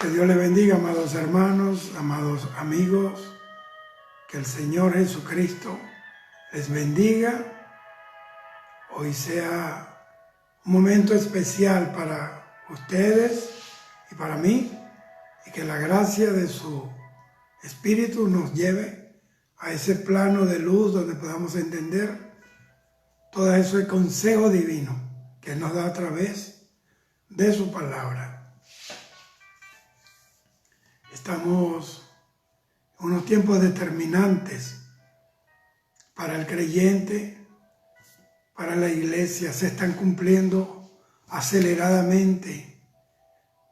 Que Dios les bendiga, amados hermanos, amados amigos. Que el Señor Jesucristo les bendiga. Hoy sea un momento especial para ustedes y para mí. Y que la gracia de su Espíritu nos lleve a ese plano de luz donde podamos entender todo ese consejo divino que nos da a través de su palabra. Estamos en unos tiempos determinantes para el creyente, para la iglesia. Se están cumpliendo aceleradamente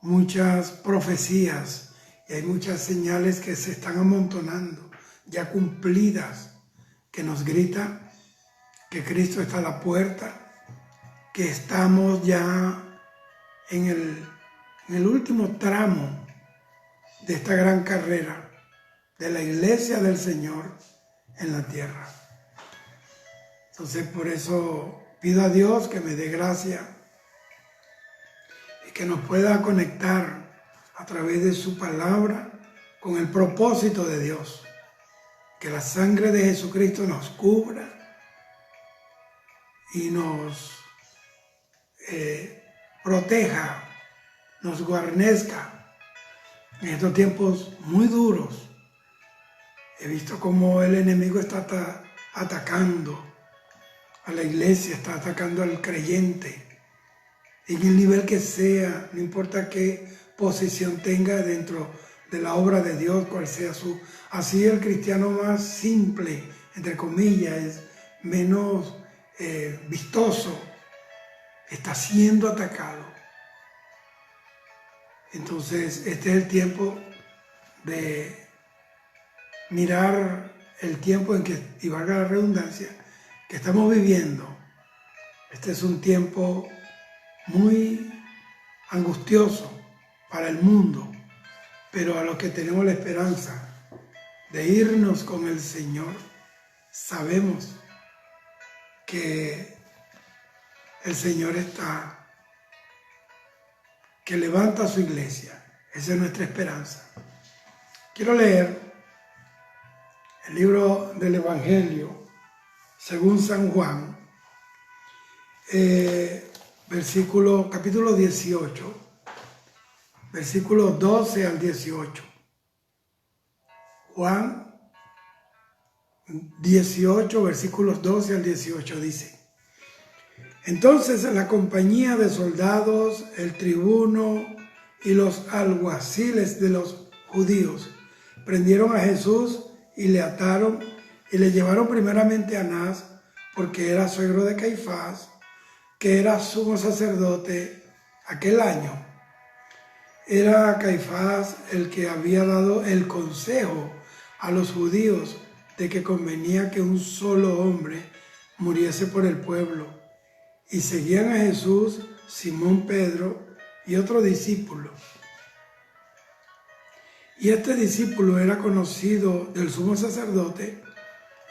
muchas profecías y hay muchas señales que se están amontonando, ya cumplidas, que nos gritan que Cristo está a la puerta, que estamos ya en el último tramo de esta gran carrera de la iglesia del Señor en la tierra. Entonces por eso pido a Dios que me dé gracia y que nos pueda conectar a través de su palabra con el propósito de Dios. Que la sangre de Jesucristo nos cubra y nos proteja, nos guarnezca en estos tiempos muy duros. He visto cómo el enemigo está atacando a la iglesia, está atacando al creyente, en el nivel que sea, no importa qué posición tenga dentro de la obra de Dios, cual sea su. Así el cristiano más simple, entre comillas, es menos vistoso, está siendo atacado. Entonces este es el tiempo de mirar el tiempo en que, y valga la redundancia, que estamos viviendo. Este es un tiempo muy angustioso para el mundo, pero a los que tenemos la esperanza de irnos con el Señor, sabemos que el Señor está, que levanta su iglesia. Esa es nuestra esperanza. Quiero leer el libro del Evangelio según San Juan, capítulo 18, versículos 12 al 18. Juan 18, versículos 12 al 18 dice: Entonces la compañía de soldados, el tribuno y los alguaciles de los judíos prendieron a Jesús y le ataron y le llevaron primeramente a Anás, porque era suegro de Caifás, que era sumo sacerdote aquel año. Era Caifás el que había dado el consejo a los judíos de que convenía que un solo hombre muriese por el pueblo. Y seguían a Jesús Simón Pedro y otro discípulo. Y este discípulo era conocido del sumo sacerdote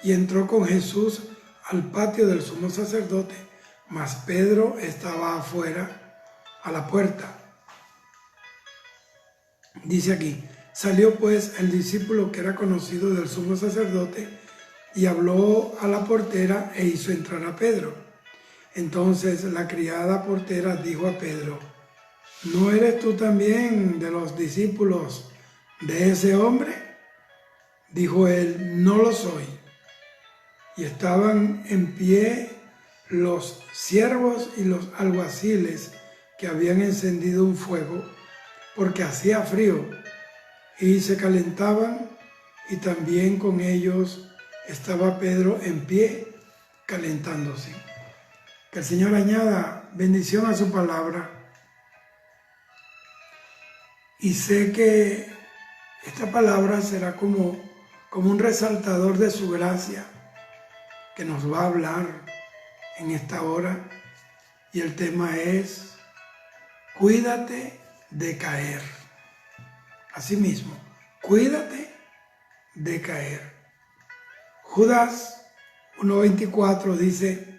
y entró con Jesús al patio del sumo sacerdote, mas Pedro estaba afuera a la puerta. Dice aquí: salió pues el discípulo que era conocido del sumo sacerdote y habló a la portera e hizo entrar a Pedro. Entonces la criada portera dijo a Pedro: ¿no eres tú también de los discípulos de ese hombre? Dijo él: no lo soy. Y estaban en pie los siervos y los alguaciles que habían encendido un fuego, porque hacía frío, y se calentaban, y también con ellos estaba Pedro en pie, calentándose. Que el Señor añada bendición a su palabra. Y sé que esta palabra será como un resaltador de su gracia, que nos va a hablar en esta hora. Y el tema es: cuídate de caer. Asimismo, cuídate de caer. Judas 1:24 dice: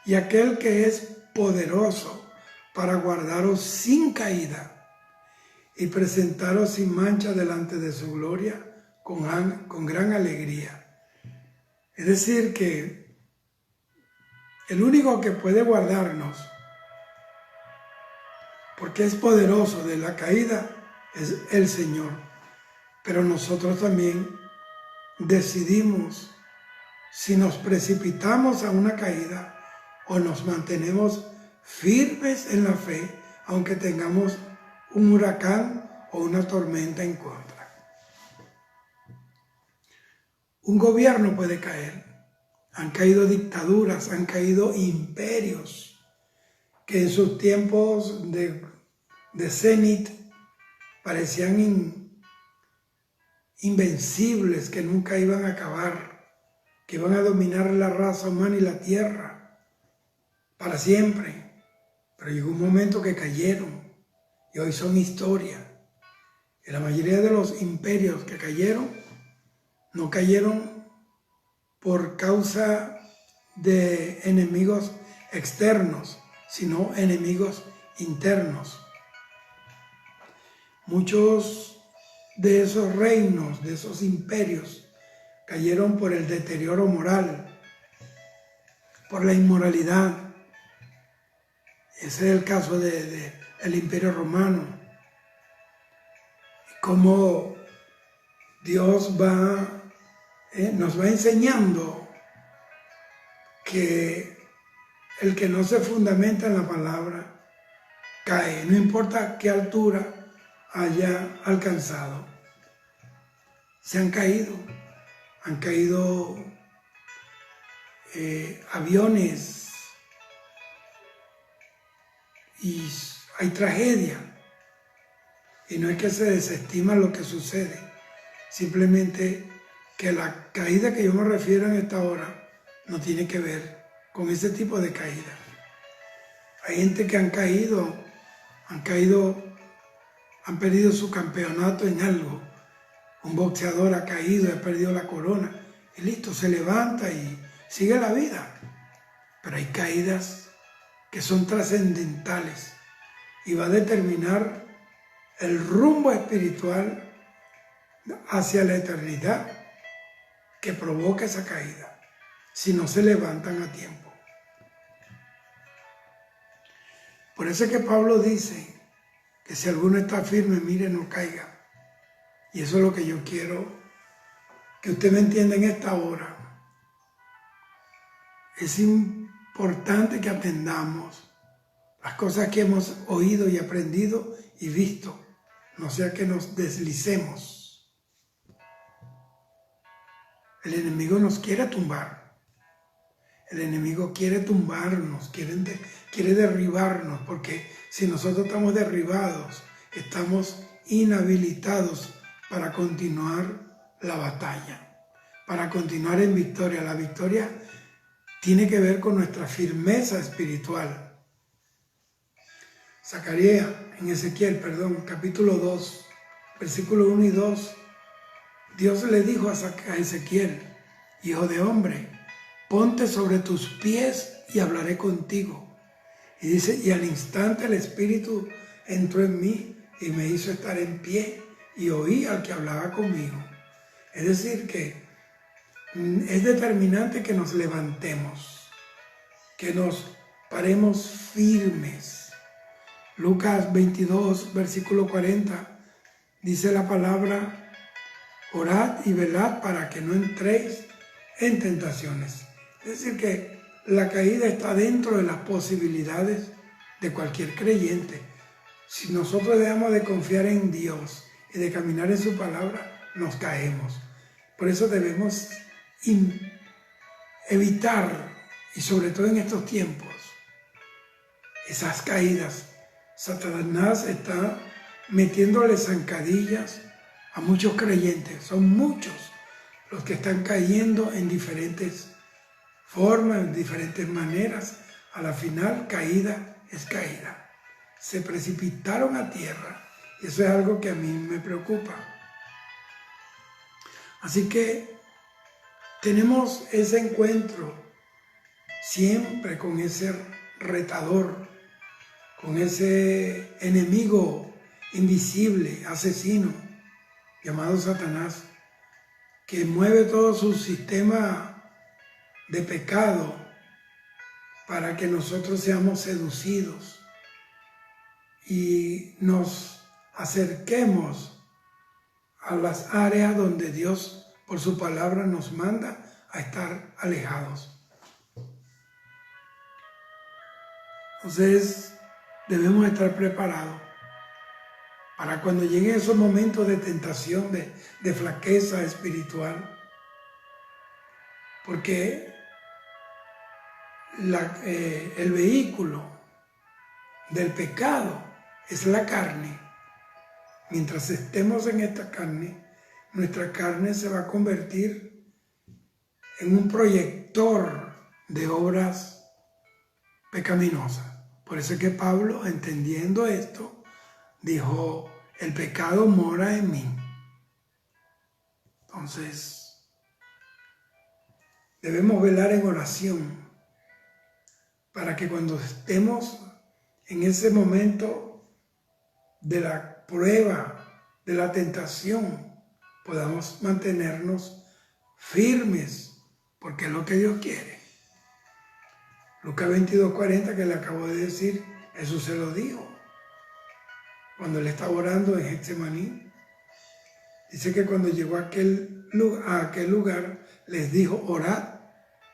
y aquel que es poderoso para guardaros sin caída y presentaros sin mancha delante de su gloria con gran alegría. Es decir, que el único que puede guardarnos, porque es poderoso de la caída, es el Señor. Pero nosotros también decidimos si nos precipitamos a una caída o nos mantenemos firmes en la fe, aunque tengamos un huracán o una tormenta en contra. Un gobierno puede caer. Han caído dictaduras, han caído imperios que en sus tiempos de cenit parecían invencibles, que nunca iban a acabar, que iban a dominar la raza humana y la tierra para siempre. Pero llegó un momento que cayeron y hoy son historia. Y la mayoría de los imperios que cayeron, no cayeron por causa de enemigos externos, sino enemigos internos. Muchos de esos reinos, de esos imperios, cayeron por el deterioro moral, por la inmoralidad. Ese es el caso del Imperio Romano. Y cómo Dios nos va enseñando que el que no se fundamenta en la palabra cae, no importa qué altura haya alcanzado. Se han caído aviones y hay tragedia. Y no es que se desestima lo que sucede, simplemente que la caída que yo me refiero en esta hora no tiene que ver con ese tipo de caída. Hay gente que han perdido su campeonato en algo. Un boxeador ha caído, ha perdido la corona y listo, se levanta y sigue la vida. Pero hay caídas que son trascendentales y va a determinar el rumbo espiritual hacia la eternidad que provoca esa caída, si no se levantan a tiempo. Por eso es que Pablo dice que si alguno está firme, mire, no caiga. Y eso es lo que yo quiero que usted me entienda en esta hora. Es importante que atendamos las cosas que hemos oído y aprendido y visto, no sea que nos deslicemos. El enemigo nos quiere tumbar. El enemigo quiere tumbarnos, quiere derribarnos, porque si nosotros estamos derribados, estamos inhabilitados para continuar la batalla, para continuar en victoria. La victoria tiene que ver con nuestra firmeza espiritual. Capítulo 2, versículo 1 y 2. Dios le dijo a Ezequiel: hijo de hombre, ponte sobre tus pies y hablaré contigo. Y dice, y al instante el Espíritu entró en mí y me hizo estar en pie y oí al que hablaba conmigo. Es decir, que es determinante que nos levantemos, que nos paremos firmes. Lucas 22, versículo 40, dice la palabra: orad y velad para que no entréis en tentaciones. Es decir, que la caída está dentro de las posibilidades de cualquier creyente. Si nosotros dejamos de confiar en Dios y de caminar en su palabra, nos caemos. Por eso debemos evitar, y sobre todo en estos tiempos, esas caídas. Satanás está metiéndole zancadillas a muchos creyentes. Son muchos los que están cayendo en diferentes formas, en diferentes maneras. A la final, caída es caída. Se precipitaron a tierra. Y eso es algo que a mí me preocupa. Así que tenemos ese encuentro siempre con ese retador, con ese enemigo invisible, asesino, llamado Satanás, que mueve todo su sistema de pecado para que nosotros seamos seducidos y nos acerquemos a las áreas donde Dios, por su palabra, nos manda a estar alejados. Entonces, debemos estar preparados para cuando lleguen esos momentos de tentación, de flaqueza espiritual, porque el vehículo del pecado es la carne. Mientras estemos en esta carne, nuestra carne se va a convertir en un proyector de obras pecaminosas. Por eso es que Pablo, entendiendo esto, dijo, el pecado mora en mí. Entonces, debemos velar en oración para que cuando estemos en ese momento de la prueba, de la tentación, podamos mantenernos firmes, porque es lo que Dios quiere. Lucas 22:40 que le acabo de decir, Jesús se lo dijo cuando él estaba orando en Getsemaní. Dice que cuando llegó a aquel lugar les dijo, orad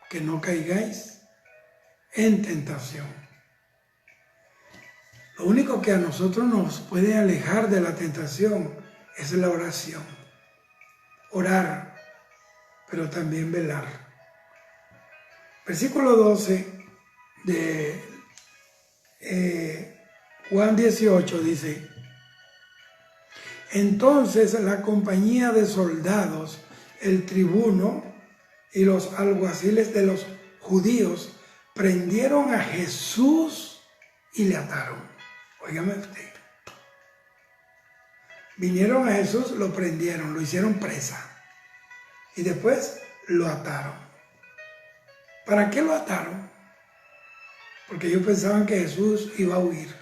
que no caigáis en tentación. Lo único que a nosotros nos puede alejar de la tentación es la oración. Orar, pero también velar. Versículo 12 de Juan 18 dice, entonces la compañía de soldados, el tribuno y los alguaciles de los judíos prendieron a Jesús y le ataron. Óigame usted. Vinieron a Jesús, lo prendieron, lo hicieron presa y después lo ataron. ¿Para qué lo ataron? Porque ellos pensaban que Jesús iba a huir.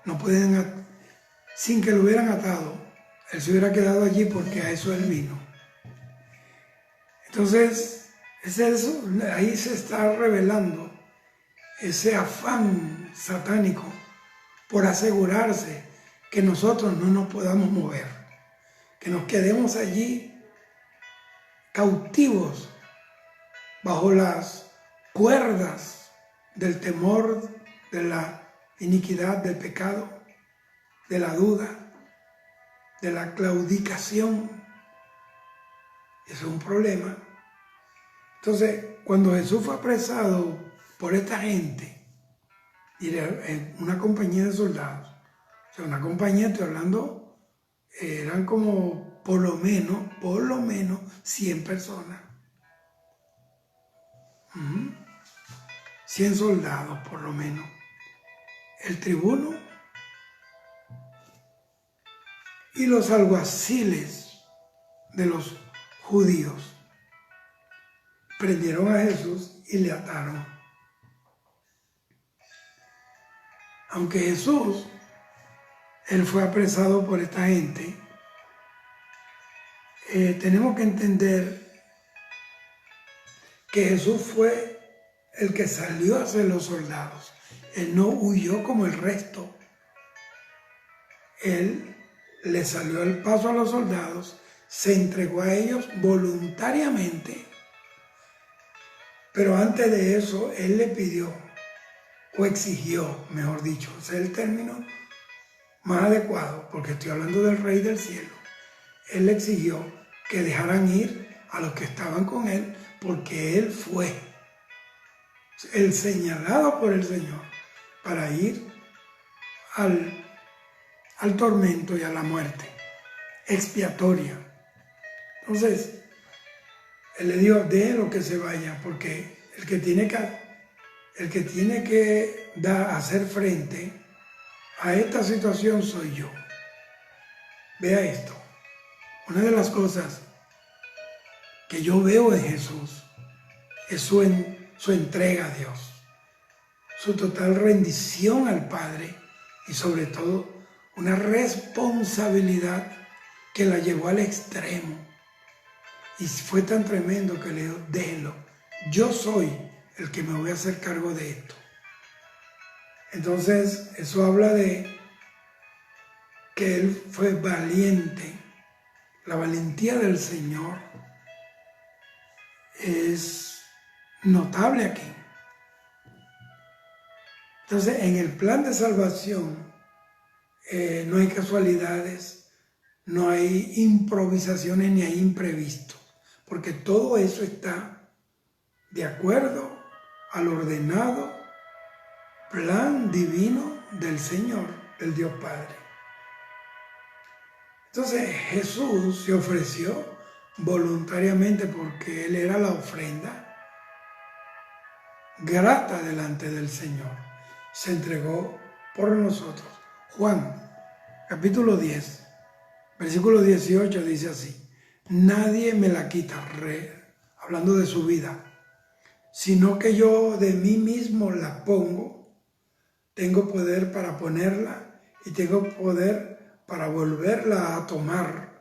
No pueden, sin que lo hubieran atado, él se hubiera quedado allí porque a eso él vino. Entonces, ahí se está revelando ese afán satánico por asegurarse que nosotros no nos podamos mover, que nos quedemos allí cautivos bajo las cuerdas del temor, de la iniquidad, del pecado, de la duda, de la claudicación. Eso es un problema. Entonces, cuando Jesús fue apresado por esta gente, y en una compañía de soldados, o sea, una compañía, estoy hablando, eran como por lo menos 100 personas. 100 soldados por lo menos. El tribuno y los alguaciles de los judíos prendieron a Jesús y le ataron. Aunque Jesús, él fue apresado por esta gente, tenemos que entender que Jesús fue el que salió hacia los soldados. Él no huyó como el resto. Él le salió el paso a los soldados, se entregó a ellos voluntariamente, pero antes de eso, él le pidió, o exigió, mejor dicho, ese es el término más adecuado, porque estoy hablando del Rey del Cielo. Él le exigió que dejaran ir a los que estaban con él, porque él fue el señalado por el Señor para ir al tormento y a la muerte expiatoria. Entonces, él le dijo, déjelo que se vaya, porque el que tiene que hacer frente a esta situación soy yo. Vea esto. Una de las cosas que yo veo en Jesús es su entrega a Dios, su total rendición al Padre y sobre todo una responsabilidad que la llevó al extremo. Y fue tan tremendo que le dijo, déjenlo, yo soy el que me voy a hacer cargo de esto. Entonces, eso habla de que él fue valiente. La valentía del Señor es notable aquí. Entonces, en el plan de salvación no hay casualidades, no hay improvisaciones ni hay imprevistos, porque todo eso está de acuerdo al ordenado plan divino del Señor, del Dios Padre. Entonces Jesús se ofreció voluntariamente porque Él era la ofrenda grata delante del Señor. Se entregó por nosotros. Juan, capítulo 10, versículo 18 dice así: nadie me la quita, hablando de su vida, sino que yo de mí mismo la pongo. Tengo poder para ponerla y tengo poder para volverla a tomar.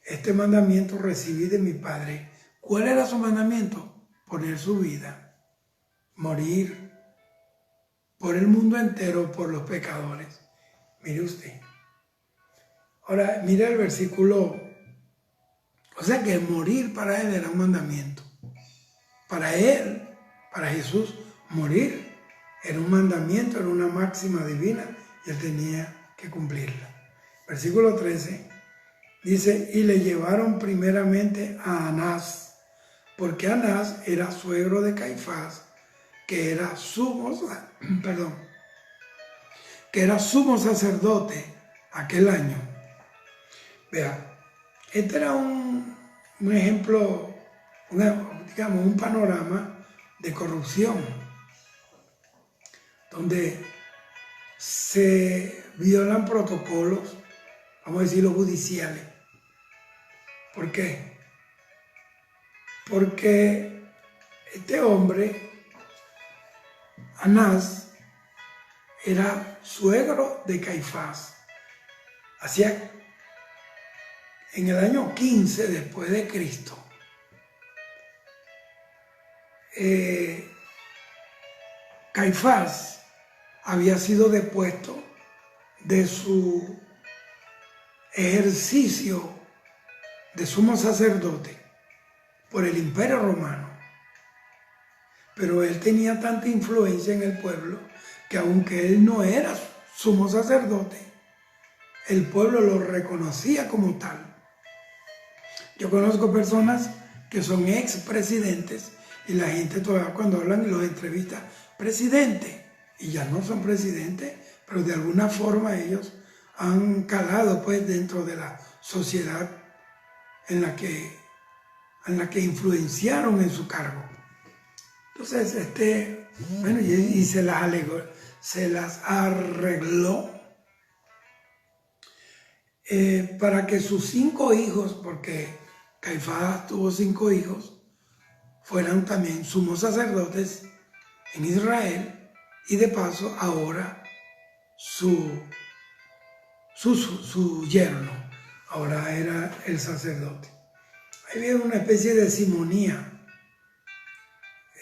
Este mandamiento recibí de mi Padre. ¿Cuál era su mandamiento? Poner su vida, morir por el mundo entero, por los pecadores. Mire usted. Ahora, mire el versículo. O sea que morir para él era un mandamiento. Para él, para Jesús, morir era un mandamiento, era una máxima divina y él tenía que cumplirla. Versículo 13 dice, y le llevaron primeramente a Anás, porque Anás era suegro de Caifás, que era sumo sacerdote aquel año. Vea, este era un ejemplo, digamos, un panorama de corrupción, donde se violan protocolos, vamos a decirlo, judiciales. ¿Por qué? Porque este hombre, Anás, era suegro de Caifás. Hacía en el año 15 después de Cristo. Caifás había sido depuesto de su ejercicio de sumo sacerdote por el Imperio Romano. Pero él tenía tanta influencia en el pueblo que aunque él no era sumo sacerdote, el pueblo lo reconocía como tal. Yo conozco personas que son expresidentes y la gente todavía cuando hablan y los entrevista, presidente, y ya no son presidentes, pero de alguna forma ellos han calado pues dentro de la sociedad en la que influenciaron en su cargo. Entonces, bueno, y se las arregló para que sus 5 hijos, porque Caifás tuvo 5 hijos, fueran también sumos sacerdotes en Israel, y de paso ahora su yerno ahora era el sacerdote. Ahí había una especie de simonía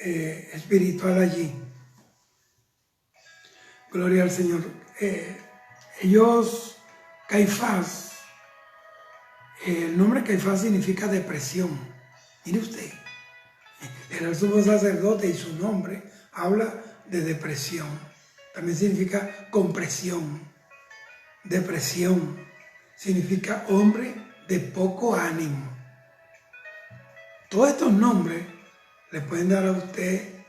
espiritual allí. Gloria al Señor. Caifás, el nombre Caifás significa depresión. Mire usted, era el sumo sacerdote y su nombre habla de depresión. También significa compresión. Depresión significa hombre de poco ánimo. Todos estos nombres le pueden dar a usted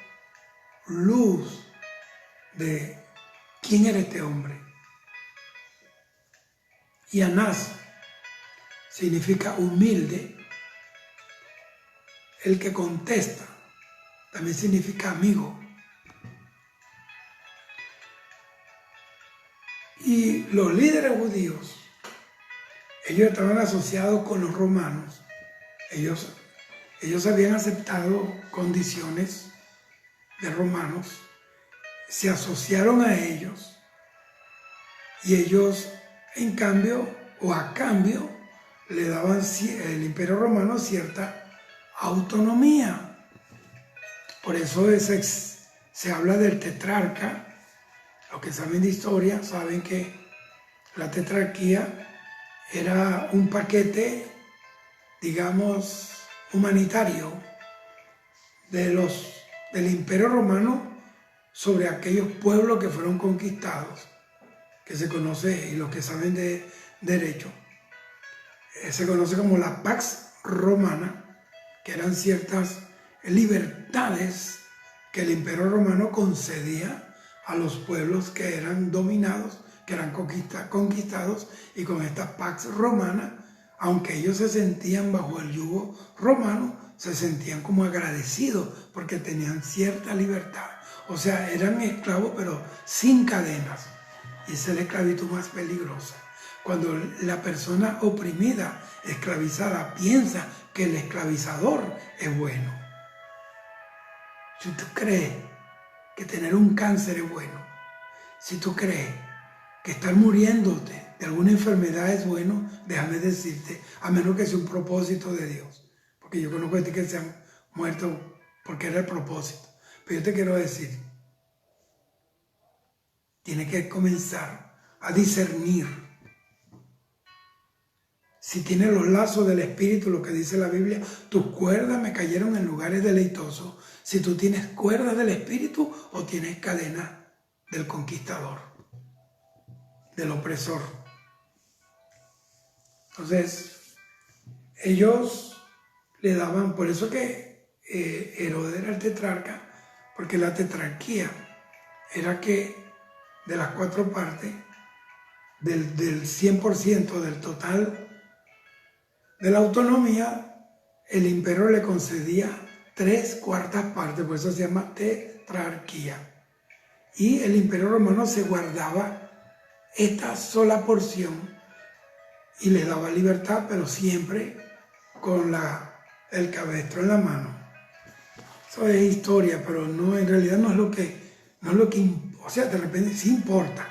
luz de quién era este hombre. Y Anás significa humilde, el que contesta. También significa amigo. Y los líderes judíos, ellos estaban asociados con los romanos. Ellos habían aceptado condiciones de romanos, se asociaron a ellos y ellos en cambio o a cambio le daban el Imperio Romano cierta autonomía. Por eso se habla del tetrarca. Los que saben de historia saben que la tetrarquía era un paquete, digamos, humanitario del Imperio Romano sobre aquellos pueblos que fueron conquistados, que se conoce, y los que saben de derecho, se conoce como la Pax Romana, que eran ciertas libertades que el Imperio Romano concedía a los pueblos que eran dominados, que eran conquistados, y con esta Pax Romana, aunque ellos se sentían bajo el yugo romano, se sentían como agradecidos porque tenían cierta libertad. O sea, eran esclavos pero sin cadenas. Y esa es la esclavitud más peligrosa. Cuando la persona oprimida, esclavizada, piensa que el esclavizador es bueno. Si tú crees que tener un cáncer es bueno, si tú crees que estar muriéndote de alguna enfermedad es bueno, déjame decirte, a menos que sea un propósito de Dios. Porque yo conozco gente que se han muerto porque era el propósito. Pero yo te quiero decir, tienes que comenzar a discernir. Si tienes los lazos del Espíritu, lo que dice la Biblia, tus cuerdas me cayeron en lugares deleitosos. Si tú tienes cuerdas del Espíritu o tienes cadenas del conquistador, del opresor. Entonces, ellos le daban, por eso que Herodes era el tetrarca, porque la tetrarquía era que de las 4 partes, del 100% del total de la autonomía, el imperio le concedía 3/4 partes, por eso se llama tetrarquía. Y el Imperio Romano se guardaba esta sola porción y le daba libertad, pero siempre con el cabestro en la mano. Eso es historia, pero no, en realidad no es lo que, o sea, de repente sí importa,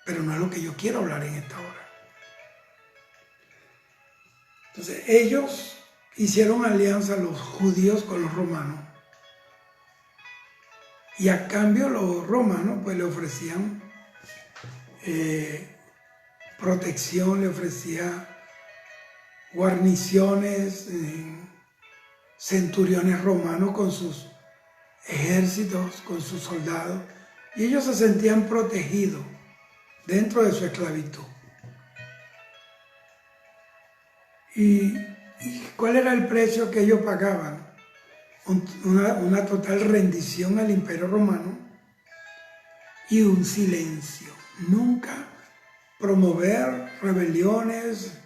pero no es lo que yo quiero hablar en esta hora. Entonces, ellos hicieron alianza, los judíos, con los romanos. Y a cambio los romanos pues le ofrecían protección, le ofrecía guarniciones, centuriones romanos con sus ejércitos, con sus soldados, y ellos se sentían protegidos dentro de su esclavitud. ¿Y cuál era el precio que ellos pagaban? Una total rendición al Imperio Romano y un silencio. Nunca promover rebeliones,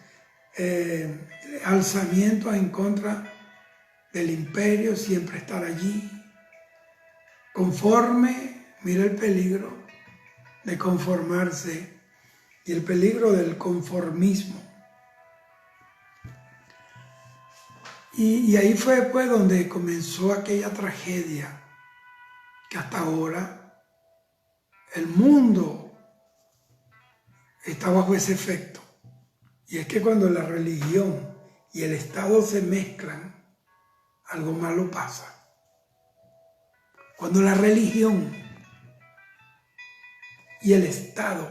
alzamientos en contra del imperio, siempre estar allí. Conforme, mira el peligro de conformarse y el peligro del conformismo. Y ahí fue pues donde comenzó aquella tragedia que hasta ahora el mundo está bajo ese efecto. Y es que cuando la religión y el Estado se mezclan, algo malo pasa. Cuando la religión y el Estado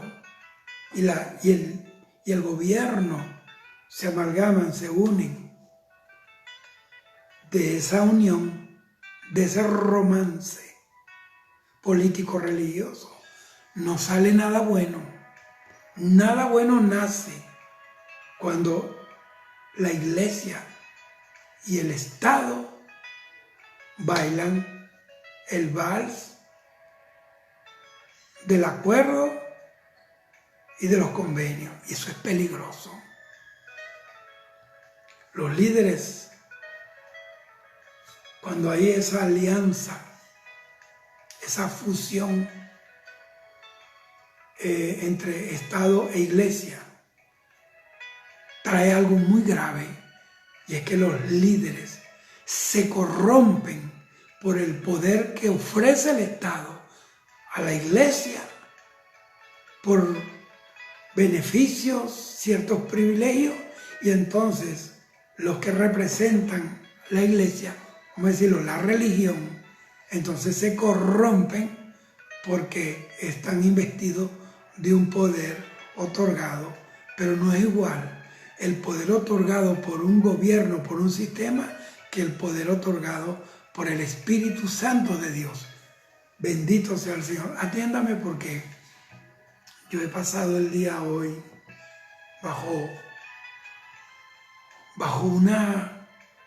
y el gobierno se amalgaman, se unen, de esa unión, de ese romance político-religioso, no sale nada bueno. Nada bueno nace cuando la iglesia y el Estado bailan el vals del acuerdo y de los convenios. Y eso es peligroso. Los líderes, cuando hay esa alianza, esa fusión entre Estado e Iglesia, trae algo muy grave, y es que los líderes se corrompen por el poder que ofrece el Estado a la Iglesia, por beneficios, ciertos privilegios, y entonces los que representan la iglesia, vamos a decirlo, la religión, entonces se corrompen porque están investidos de un poder otorgado, pero no es igual el poder otorgado por un gobierno, por un sistema, que el poder otorgado por el Espíritu Santo de Dios. Bendito sea el Señor. Atiéndame porque yo he pasado el día hoy bajo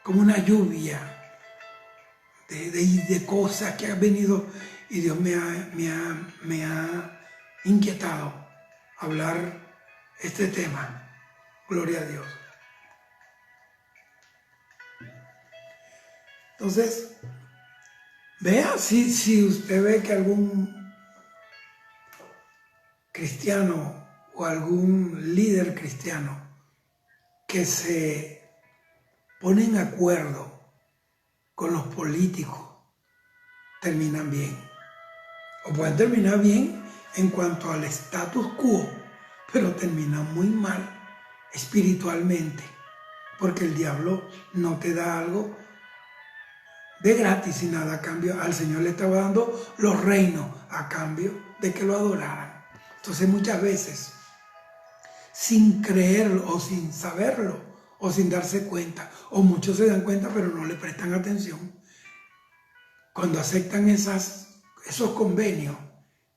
como una lluvia de cosas que han venido, y Dios me ha inquietado hablar este tema. Gloria a Dios. Entonces, vea si usted ve que algún cristiano o algún líder cristiano que se pone en acuerdo con los políticos, terminan bien. O pueden terminar bien en cuanto al status quo, pero terminan muy mal espiritualmente, porque el diablo no te da algo de gratis y nada a cambio. Al Señor le estaba dando los reinos a cambio de que lo adoraran. Entonces muchas veces, sin creerlo o sin saberlo o sin darse cuenta, o muchos se dan cuenta pero no le prestan atención, cuando aceptan esos convenios,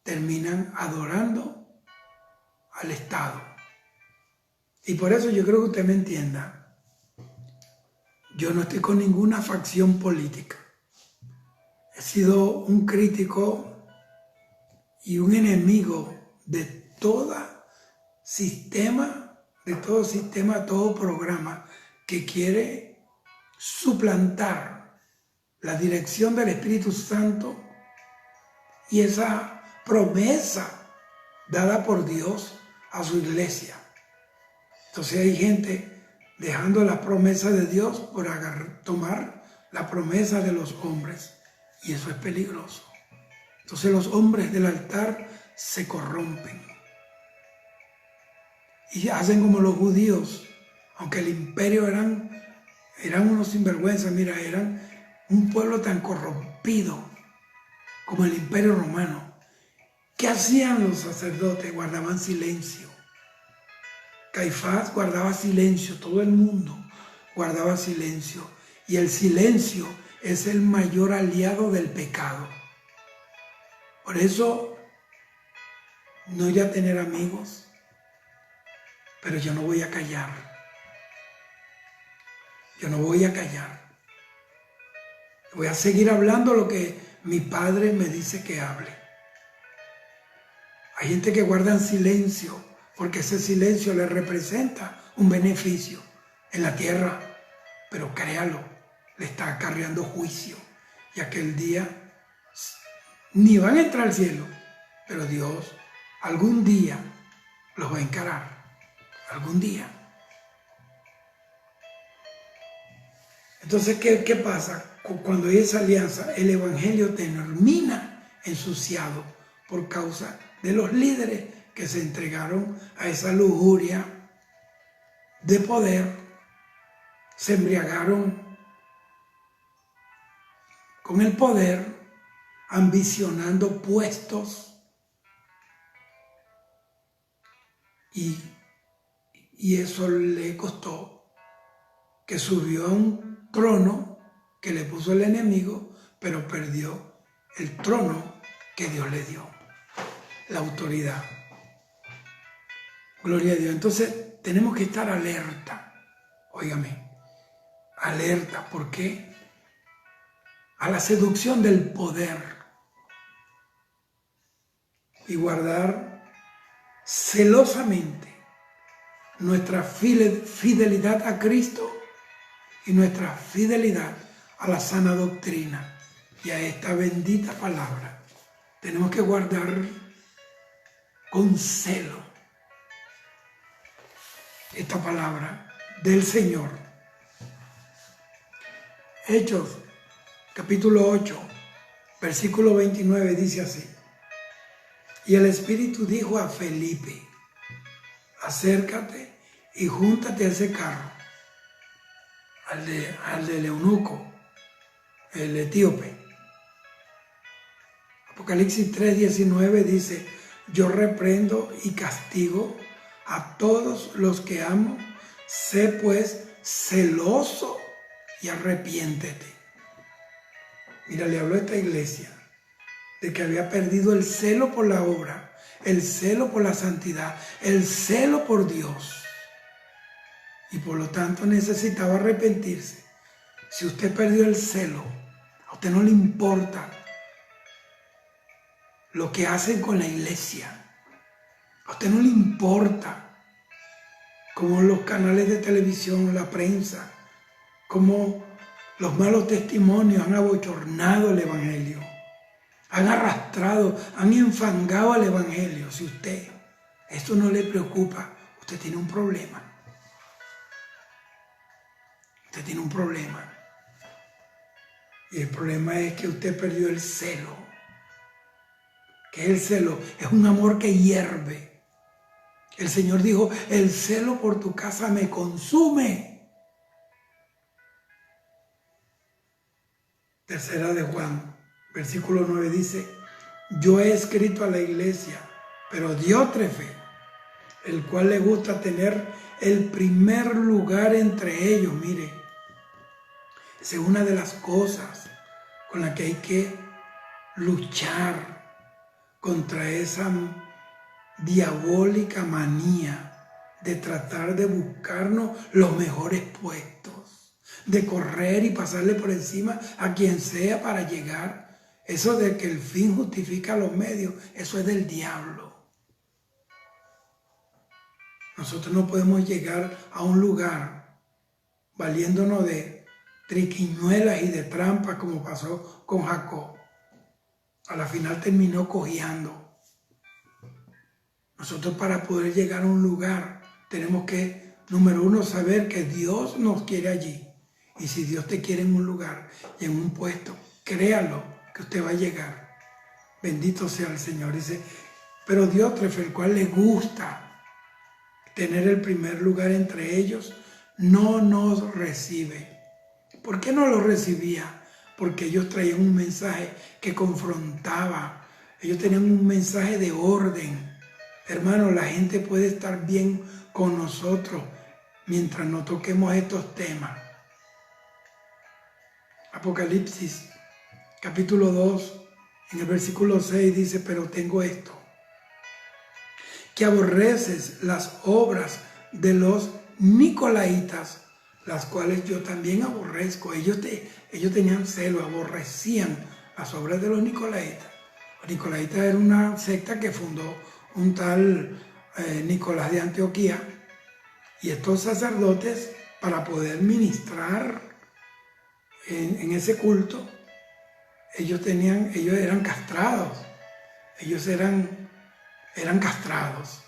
terminan adorando al Estado. Y por eso yo creo que usted me entienda. Yo no estoy con ninguna facción política. He sido un crítico y un enemigo de todo sistema, todo programa que quiere suplantar la dirección del Espíritu Santo y esa promesa dada por Dios a su iglesia. Entonces hay gente dejando la promesa de Dios por tomar la promesa de los hombres, y eso es peligroso. Entonces los hombres del altar se corrompen y hacen como los judíos, aunque el imperio eran unos sinvergüenzas. Mira, eran un pueblo tan corrompido como el imperio romano. ¿Qué hacían los sacerdotes? Guardaban silencio. Caifás guardaba silencio, todo el mundo guardaba silencio, y el silencio es el mayor aliado del pecado. Por eso, no voy a tener amigos, pero yo no voy a callar. Yo no voy a callar. Voy a seguir hablando lo que mi padre me dice que hable. Hay gente que guarda en silencio porque ese silencio le representa un beneficio en la tierra, pero créalo, le está acarreando juicio, y aquel día ni van a entrar al cielo, pero Dios algún día los va a encarar, algún día. Entonces, ¿qué pasa? Cuando hay esa alianza, el evangelio termina ensuciado por causa de los líderes que se entregaron a esa lujuria de poder, se embriagaron con el poder, ambicionando puestos, y eso le costó que subió a un trono que le puso el enemigo, pero perdió el trono que Dios le dio, la autoridad. Gloria a Dios. Entonces tenemos que estar alerta, óigame, alerta, ¿por qué? A la seducción del poder, y guardar celosamente nuestra fidelidad a Cristo y nuestra fidelidad a la sana doctrina y a esta bendita palabra. Tenemos que guardar con celo esta palabra del Señor. Hechos, capítulo 8, versículo 29 dice así: y el Espíritu dijo a Felipe: acércate y júntate a ese carro, al del eunuco, el etíope. Apocalipsis 3:19 dice, yo reprendo y castigo a todos los que amo, sé pues celoso y arrepiéntete. Mira, le habló a esta iglesia de que había perdido el celo por la obra, el celo por la santidad, el celo por Dios. Y por lo tanto necesitaba arrepentirse. Si usted perdió el celo, a usted no le importa lo que hacen con la iglesia. A usted no le importa cómo los canales de televisión, la prensa, cómo los malos testimonios han abochornado el evangelio, han arrastrado, han enfangado al evangelio. Si usted esto no le preocupa, usted tiene un problema. Usted tiene un problema. Y el problema es que usted perdió el celo. ¿Qué es el celo? Es un amor que hierve. El Señor dijo, el celo por tu casa me consume. Tercera de Juan, versículo 9 dice, yo he escrito a la iglesia, pero Diótrefe, el cual le gusta tener el primer lugar entre ellos, mire, esa es una de las cosas con las que hay que luchar contra esa diabólica manía de tratar de buscarnos los mejores puestos, de correr y pasarle por encima a quien sea para llegar. Eso de que el fin justifica los medios, eso es del diablo. Nosotros no podemos llegar a un lugar valiéndonos de triquiñuelas y de trampas como pasó con Jacob. A la final terminó cojeando. Nosotros para poder llegar a un lugar tenemos que, número uno, saber que Dios nos quiere allí. Y si Dios te quiere en un lugar y en un puesto, créalo que usted va a llegar. Bendito sea el Señor. Dice, pero Diótrefe, el cual le gusta tener el primer lugar entre ellos, no nos recibe. ¿Por qué no lo recibía? Porque ellos traían un mensaje que confrontaba. Ellos tenían un mensaje de orden. Hermano, la gente puede estar bien con nosotros mientras no toquemos estos temas. Apocalipsis, capítulo 2, en el versículo 6 dice, pero tengo esto, que aborreces las obras de los nicolaitas, las cuales yo también aborrezco. Ellos tenían celo, aborrecían las obras de los nicolaitas. Los nicolaitas era una secta que fundó un tal Nicolás de Antioquía, y estos sacerdotes, para poder ministrar en ese culto, ellos eran castrados, ellos eran castrados.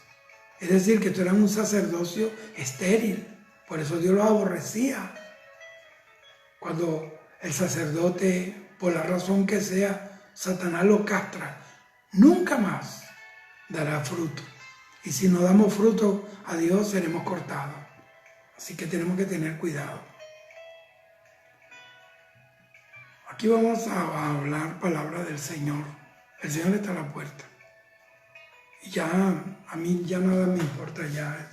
Es decir, que esto era un sacerdocio estéril, por eso Dios los aborrecía. Cuando el sacerdote, por la razón que sea, Satanás lo castra, nunca más dará fruto. Y si no damos fruto a Dios, seremos cortados. Así que tenemos que tener cuidado. Aquí vamos a hablar palabra del Señor. El Señor está a la puerta. Y ya, a mí ya nada me importa ya.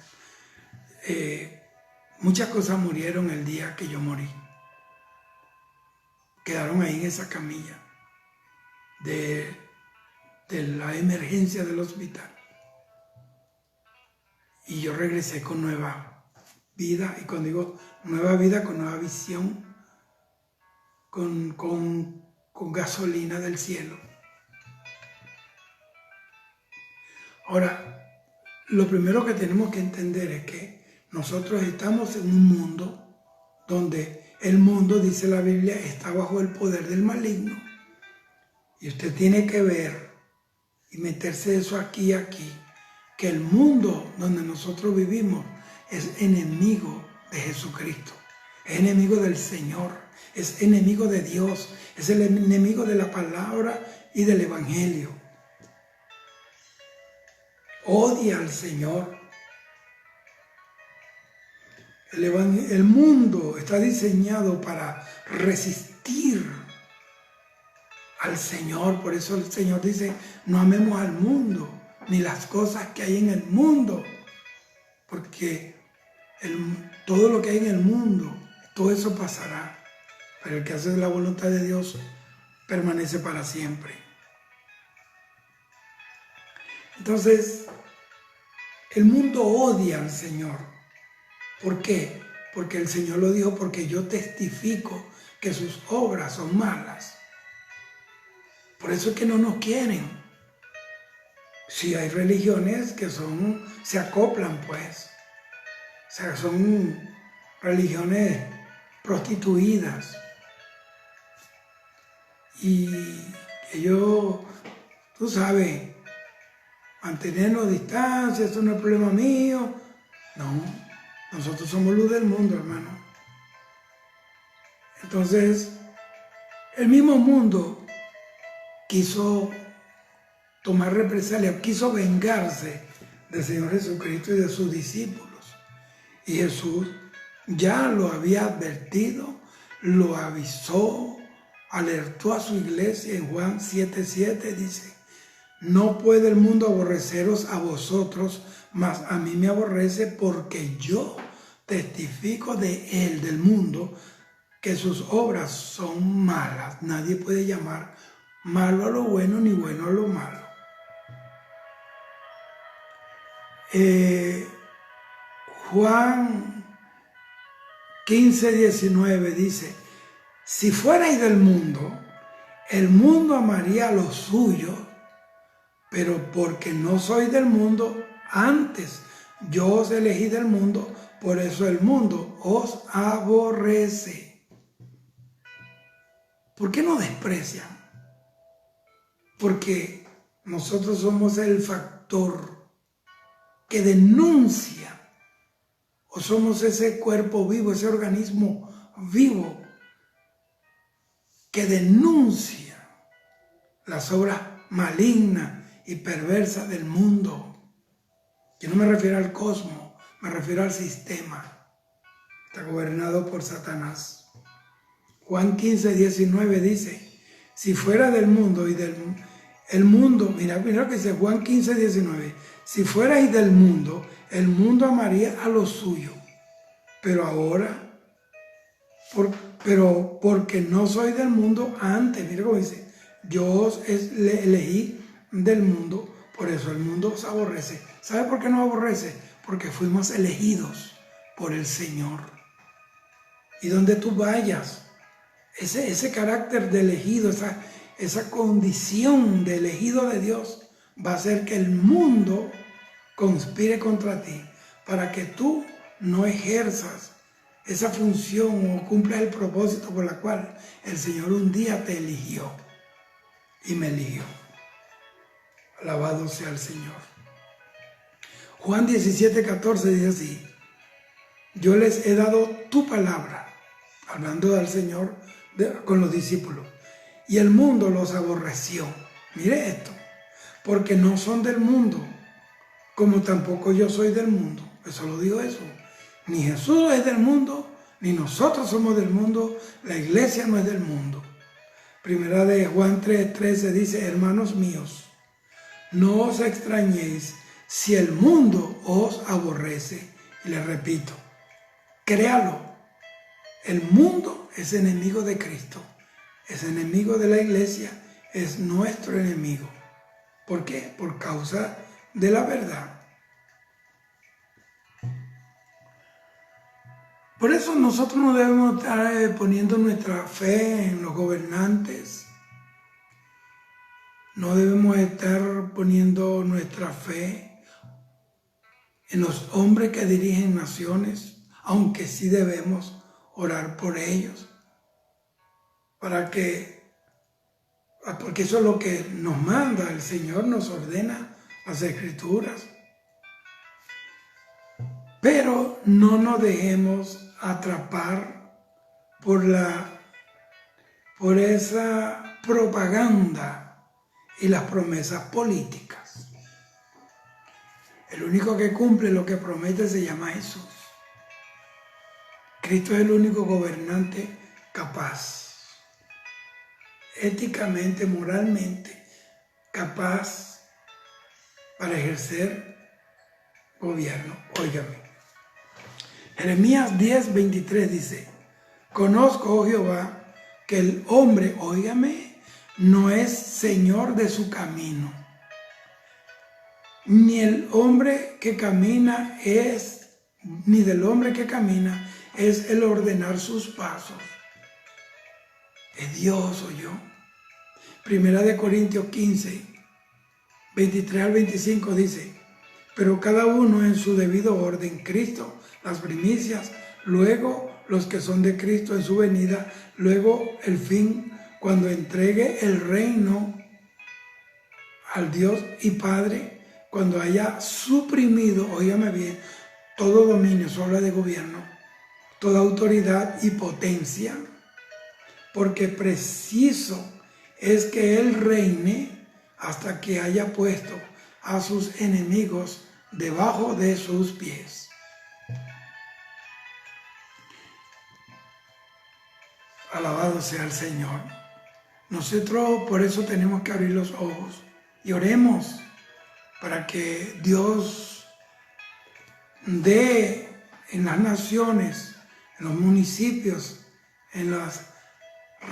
Muchas cosas murieron el día que yo morí. Quedaron ahí en esa camilla de la emergencia del hospital. Y yo regresé con nueva vida, y cuando digo nueva vida, con nueva visión, con gasolina del cielo. Ahora, lo primero que tenemos que entender es que nosotros estamos en un mundo donde el mundo, dice la Biblia, está bajo el poder del maligno. Y usted tiene que ver y meterse eso aquí, que el mundo donde nosotros vivimos es enemigo de Jesucristo, es enemigo del Señor, es enemigo de Dios, es el enemigo de la palabra y del Evangelio. Odia al Señor. El mundo está diseñado para resistir al Señor. Por eso el Señor dice, no amemos al mundo, ni las cosas que hay en el mundo. Porque todo lo que hay en el mundo, todo eso pasará. Pero el que hace la voluntad de Dios permanece para siempre. Entonces, el mundo odia al Señor. ¿Por qué? Porque el Señor lo dijo, porque yo testifico que sus obras son malas. Por eso es que no nos quieren. Si hay religiones que se acoplan, pues. O sea, son religiones prostituidas. Y ellos, tú sabes, mantenernos a distancia, eso no es problema mío. No, nosotros somos luz del mundo, hermano. Entonces, el mismo mundo quiso tomar represalia, quiso vengarse del Señor Jesucristo y de sus discípulos. Y Jesús ya lo había advertido, lo avisó, alertó a su iglesia en Juan 7:7, dice, no puede el mundo aborreceros a vosotros, mas a mí me aborrece porque yo testifico de él, del mundo, que sus obras son malas. Nadie puede llamar malo a lo bueno ni bueno a lo malo. Juan 15:19 dice, si fuerais del mundo, el mundo amaría lo suyo, pero porque no sois del mundo, antes yo os elegí del mundo, por eso el mundo os aborrece. ¿Por qué nos desprecian? Porque nosotros somos el factor que denuncia, o somos ese cuerpo vivo, ese organismo vivo que denuncia las obras malignas y perversas del mundo. Yo no me refiero al cosmos, me refiero al sistema. Está gobernado por Satanás. Juan 15:19 dice, si fuera del mundo y el mundo, mira lo que dice Juan 15:19, si fuerais del mundo, el mundo amaría a lo suyo, pero ahora, pero porque no soy del mundo, antes, mira cómo dice, yo os elegí del mundo, por eso el mundo os aborrece. ¿Sabe por qué nos aborrece? Porque fuimos elegidos por el Señor. Y donde tú vayas, ese carácter de elegido, esa condición de elegido de Dios, va a hacer que el mundo conspire contra ti, para que tú no ejerzas esa función o cumplas el propósito por la cual el Señor un día te eligió y me eligió. Alabado sea el Señor. Juan 17:14 dice así, yo les he dado tu palabra, hablando del Señor con los discípulos, y el mundo los aborreció. Mire esto, porque no son del mundo, como tampoco yo soy del mundo. Eso lo digo eso. Ni Jesús es del mundo, ni nosotros somos del mundo, la iglesia no es del mundo. Primera de Juan 3:13 dice, hermanos míos, no os extrañéis si el mundo os aborrece. Y les repito, créalo, el mundo es enemigo de Cristo, es enemigo de la iglesia, es nuestro enemigo. ¿Por qué? Por causa de la verdad. Por eso nosotros no debemos estar poniendo nuestra fe en los gobernantes. No debemos estar poniendo nuestra fe en los hombres que dirigen naciones, aunque sí debemos orar por ellos, porque eso es lo que nos manda, el Señor nos ordena las Escrituras. Pero no nos dejemos atrapar por esa propaganda y las promesas políticas. El único que cumple lo que promete se llama Jesús. Cristo es el único gobernante capaz, éticamente, moralmente capaz para ejercer gobierno. Óigame. Jeremías 10:23 dice: conozco, oh Jehová, que el hombre, óigame, no es señor de su camino, ni del hombre que camina es el ordenar sus pasos. Es Dios o yo. Primera de Corintios 15:23-25 dice: pero cada uno en su debido orden, Cristo las primicias, luego los que son de Cristo en su venida, luego el fin, cuando entregue el reino al Dios y Padre, cuando haya suprimido, óigame bien, todo dominio, eso habla de gobierno, toda autoridad y potencia, porque preciso es que Él reine hasta que haya puesto a sus enemigos debajo de sus pies. Alabado sea el Señor. Nosotros por eso tenemos que abrir los ojos y oremos para que Dios dé en las naciones, en los municipios, en las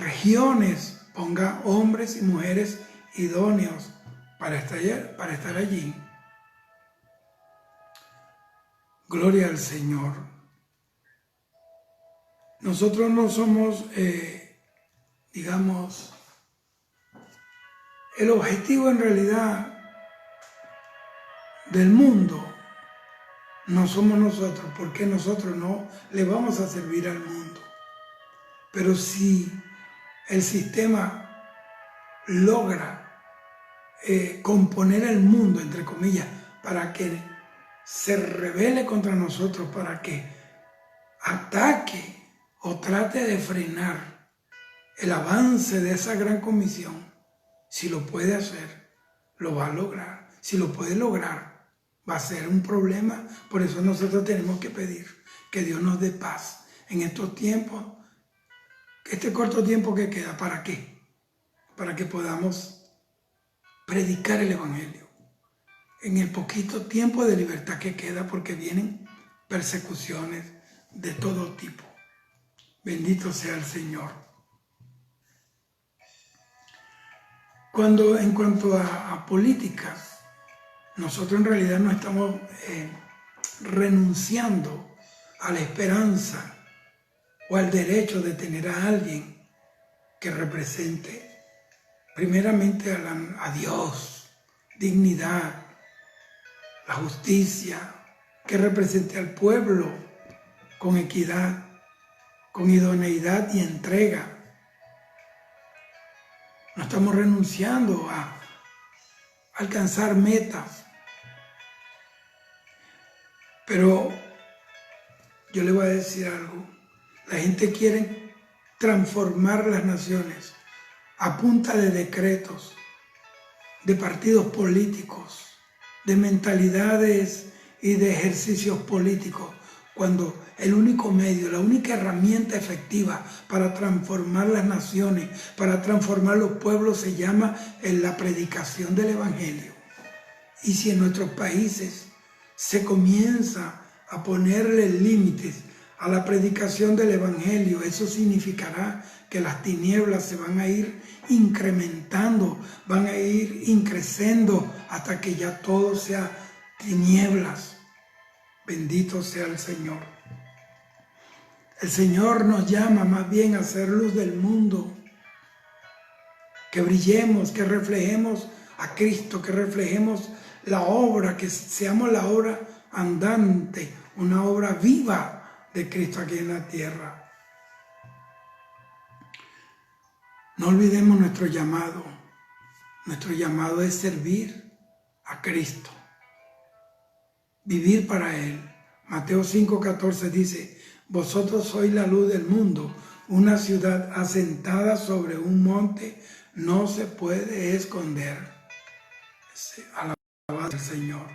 regiones, ponga hombres y mujeres idóneos para estar allí. Gloria al Señor. Nosotros no somos, digamos, el objetivo en realidad del mundo. No somos nosotros, porque nosotros no le vamos a servir al mundo. Pero si el sistema logra componer el mundo, entre comillas, para que se rebele contra nosotros, para que ataque o trate de frenar el avance de esa gran comisión, si lo puede hacer, lo va a lograr. Si lo puede lograr, va a ser un problema. Por eso nosotros tenemos que pedir que Dios nos dé paz en estos tiempos, este corto tiempo que queda. ¿Para qué? Para que podamos predicar el Evangelio en el poquito tiempo de libertad que queda, porque vienen persecuciones de todo tipo. Bendito sea el Señor. En cuanto a políticas, nosotros en realidad no estamos renunciando a la esperanza o al derecho de tener a alguien que represente primeramente a Dios, dignidad, la justicia, que represente al pueblo con equidad, con idoneidad y entrega. No estamos renunciando a alcanzar metas. Pero yo le voy a decir algo. La gente quiere transformar las naciones a punta de decretos, de partidos políticos, de mentalidades y de ejercicios políticos, cuando el único medio, la única herramienta efectiva para transformar las naciones, para transformar los pueblos, se llama la predicación del Evangelio. Y si en nuestros países se comienza a ponerle límites a la predicación del Evangelio, eso significará que las tinieblas se van a ir incrementando, van a ir increciendo hasta que ya todo sea tinieblas. Bendito sea el Señor. El Señor nos llama más bien a ser luz del mundo, que brillemos, que reflejemos a Cristo, que reflejemos la obra, que seamos la obra andante, una obra viva de Cristo aquí en la tierra. No olvidemos nuestro llamado. Nuestro llamado es servir a Cristo, vivir para Él. Mateo 5:14 dice: vosotros sois la luz del mundo. Una ciudad asentada sobre un monte no se puede esconder. Alabado al Señor.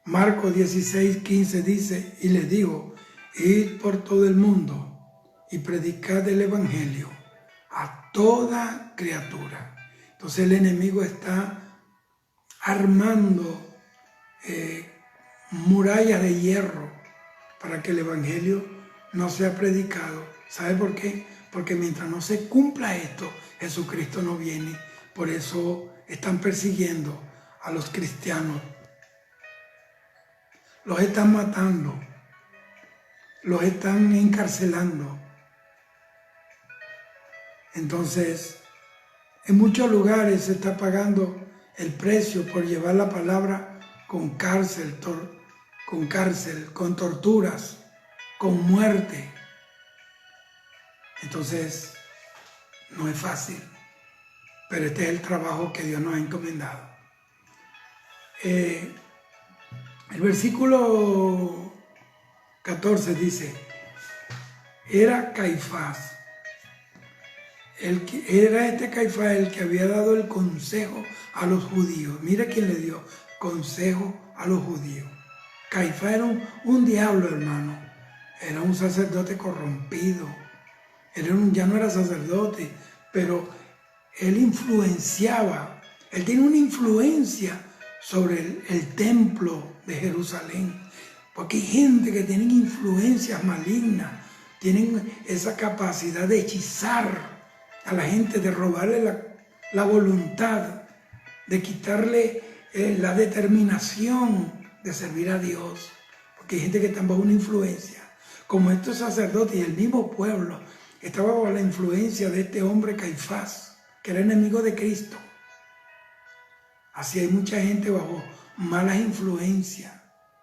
Marcos 16:15 dice: y les digo, id por todo el mundo y predicad el evangelio a toda criatura. Entonces el enemigo está armando murallas de hierro para que el evangelio no sea predicado. ¿Sabe por qué? Porque mientras no se cumpla esto, Jesucristo no viene. Por eso están persiguiendo a los cristianos. Los están matando. Los están encarcelando. Entonces, en muchos lugares se está pagando el precio por llevar la palabra con cárcel, con torturas, con muerte. Entonces, no es fácil, pero este es el trabajo que Dios nos ha encomendado. El versículo 14 dice, era Caifás, era este Caifás el que había dado el consejo a los judíos. Mira quién le dio consejo a los judíos. Caifás era un diablo, hermano. Era un sacerdote corrompido. Ya no era sacerdote, pero él influenciaba. Él tiene una influencia sobre el templo de Jerusalén. Porque hay gente que tiene influencias malignas. Tienen esa capacidad de hechizar a la gente, de robarle la voluntad, de quitarle la determinación de servir a Dios. Porque hay gente que está bajo una influencia. Como estos sacerdotes y el mismo pueblo estaba bajo la influencia de este hombre Caifás, que era enemigo de Cristo. Así hay mucha gente bajo malas influencias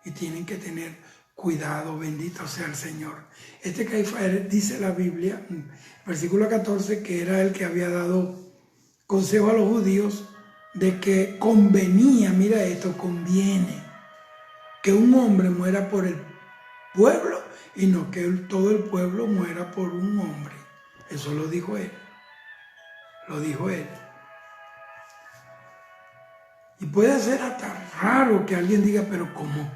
y tienen que tener cuidado, bendito sea el Señor. Este Caifás, dice la Biblia, versículo 14, que era el que había dado consejo a los judíos de que convenía, mira esto, conviene que un hombre muera por el pueblo y no que todo el pueblo muera por un hombre. Eso lo dijo él. Lo dijo él. Y puede ser hasta raro que alguien diga, pero ¿cómo?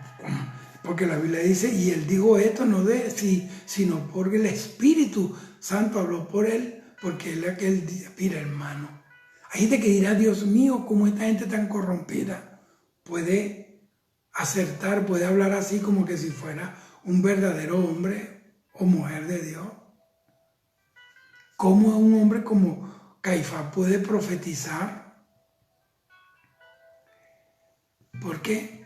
Porque la Biblia dice, y él dijo esto no de sí, sino porque el Espíritu Santo habló por él, porque él aquel día, mira hermano, hay gente que dirá, Dios mío, cómo esta gente tan corrompida puede acertar, puede hablar así como que si fuera un verdadero hombre o mujer de Dios. ¿Cómo un hombre como Caifás puede profetizar? ¿Por qué?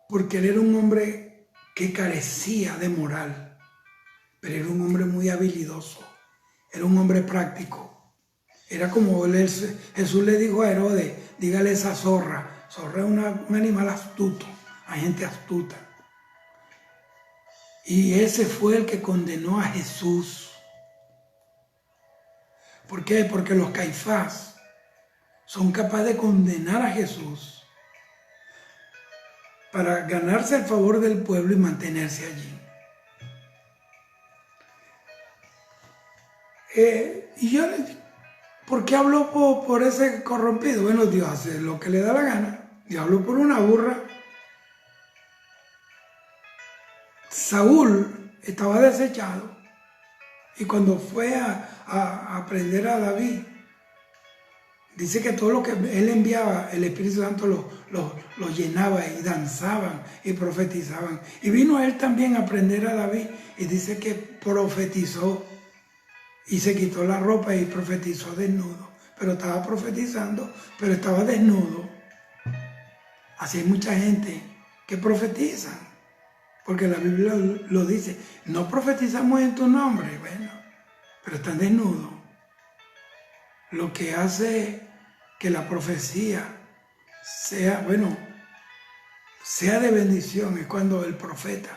Porque él era un hombre que carecía de moral, pero era un hombre muy habilidoso, era un hombre práctico. Era como Jesús le dijo a Herodes, dígale esa zorra. Zorra es un animal astuto, hay gente astuta. Y ese fue el que condenó a Jesús. ¿Por qué? Porque los Caifás son capaces de condenar a Jesús para ganarse el favor del pueblo y mantenerse allí. Y yo le digo, ¿por qué habló por ese corrompido? Bueno, Dios hace lo que le da la gana. Dios habló por una burra. Saúl estaba desechado. Y cuando fue a prender a David, dice que todo lo que él enviaba, el Espíritu Santo lo llenaba y danzaban y profetizaban. Y vino él también a prender a David y dice que profetizó y se quitó la ropa y profetizó desnudo. Pero estaba profetizando, pero estaba desnudo. Así hay mucha gente que profetiza, porque la Biblia lo dice. No profetizamos en tu nombre, bueno, pero están desnudos. Lo que hace que la profecía sea, sea de bendición es cuando el profeta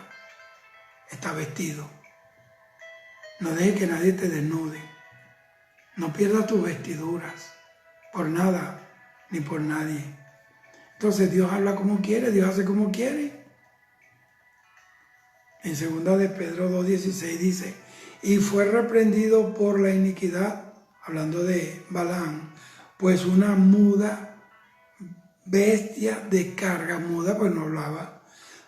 está vestido. No dejes que nadie te desnude. No pierdas tus vestiduras por nada ni por nadie. Entonces Dios habla como quiere, Dios hace como quiere. En 2 de Pedro 2:16 dice, y fue reprendido por la iniquidad, hablando de Balaam, pues una muda bestia de carga, muda pues no hablaba,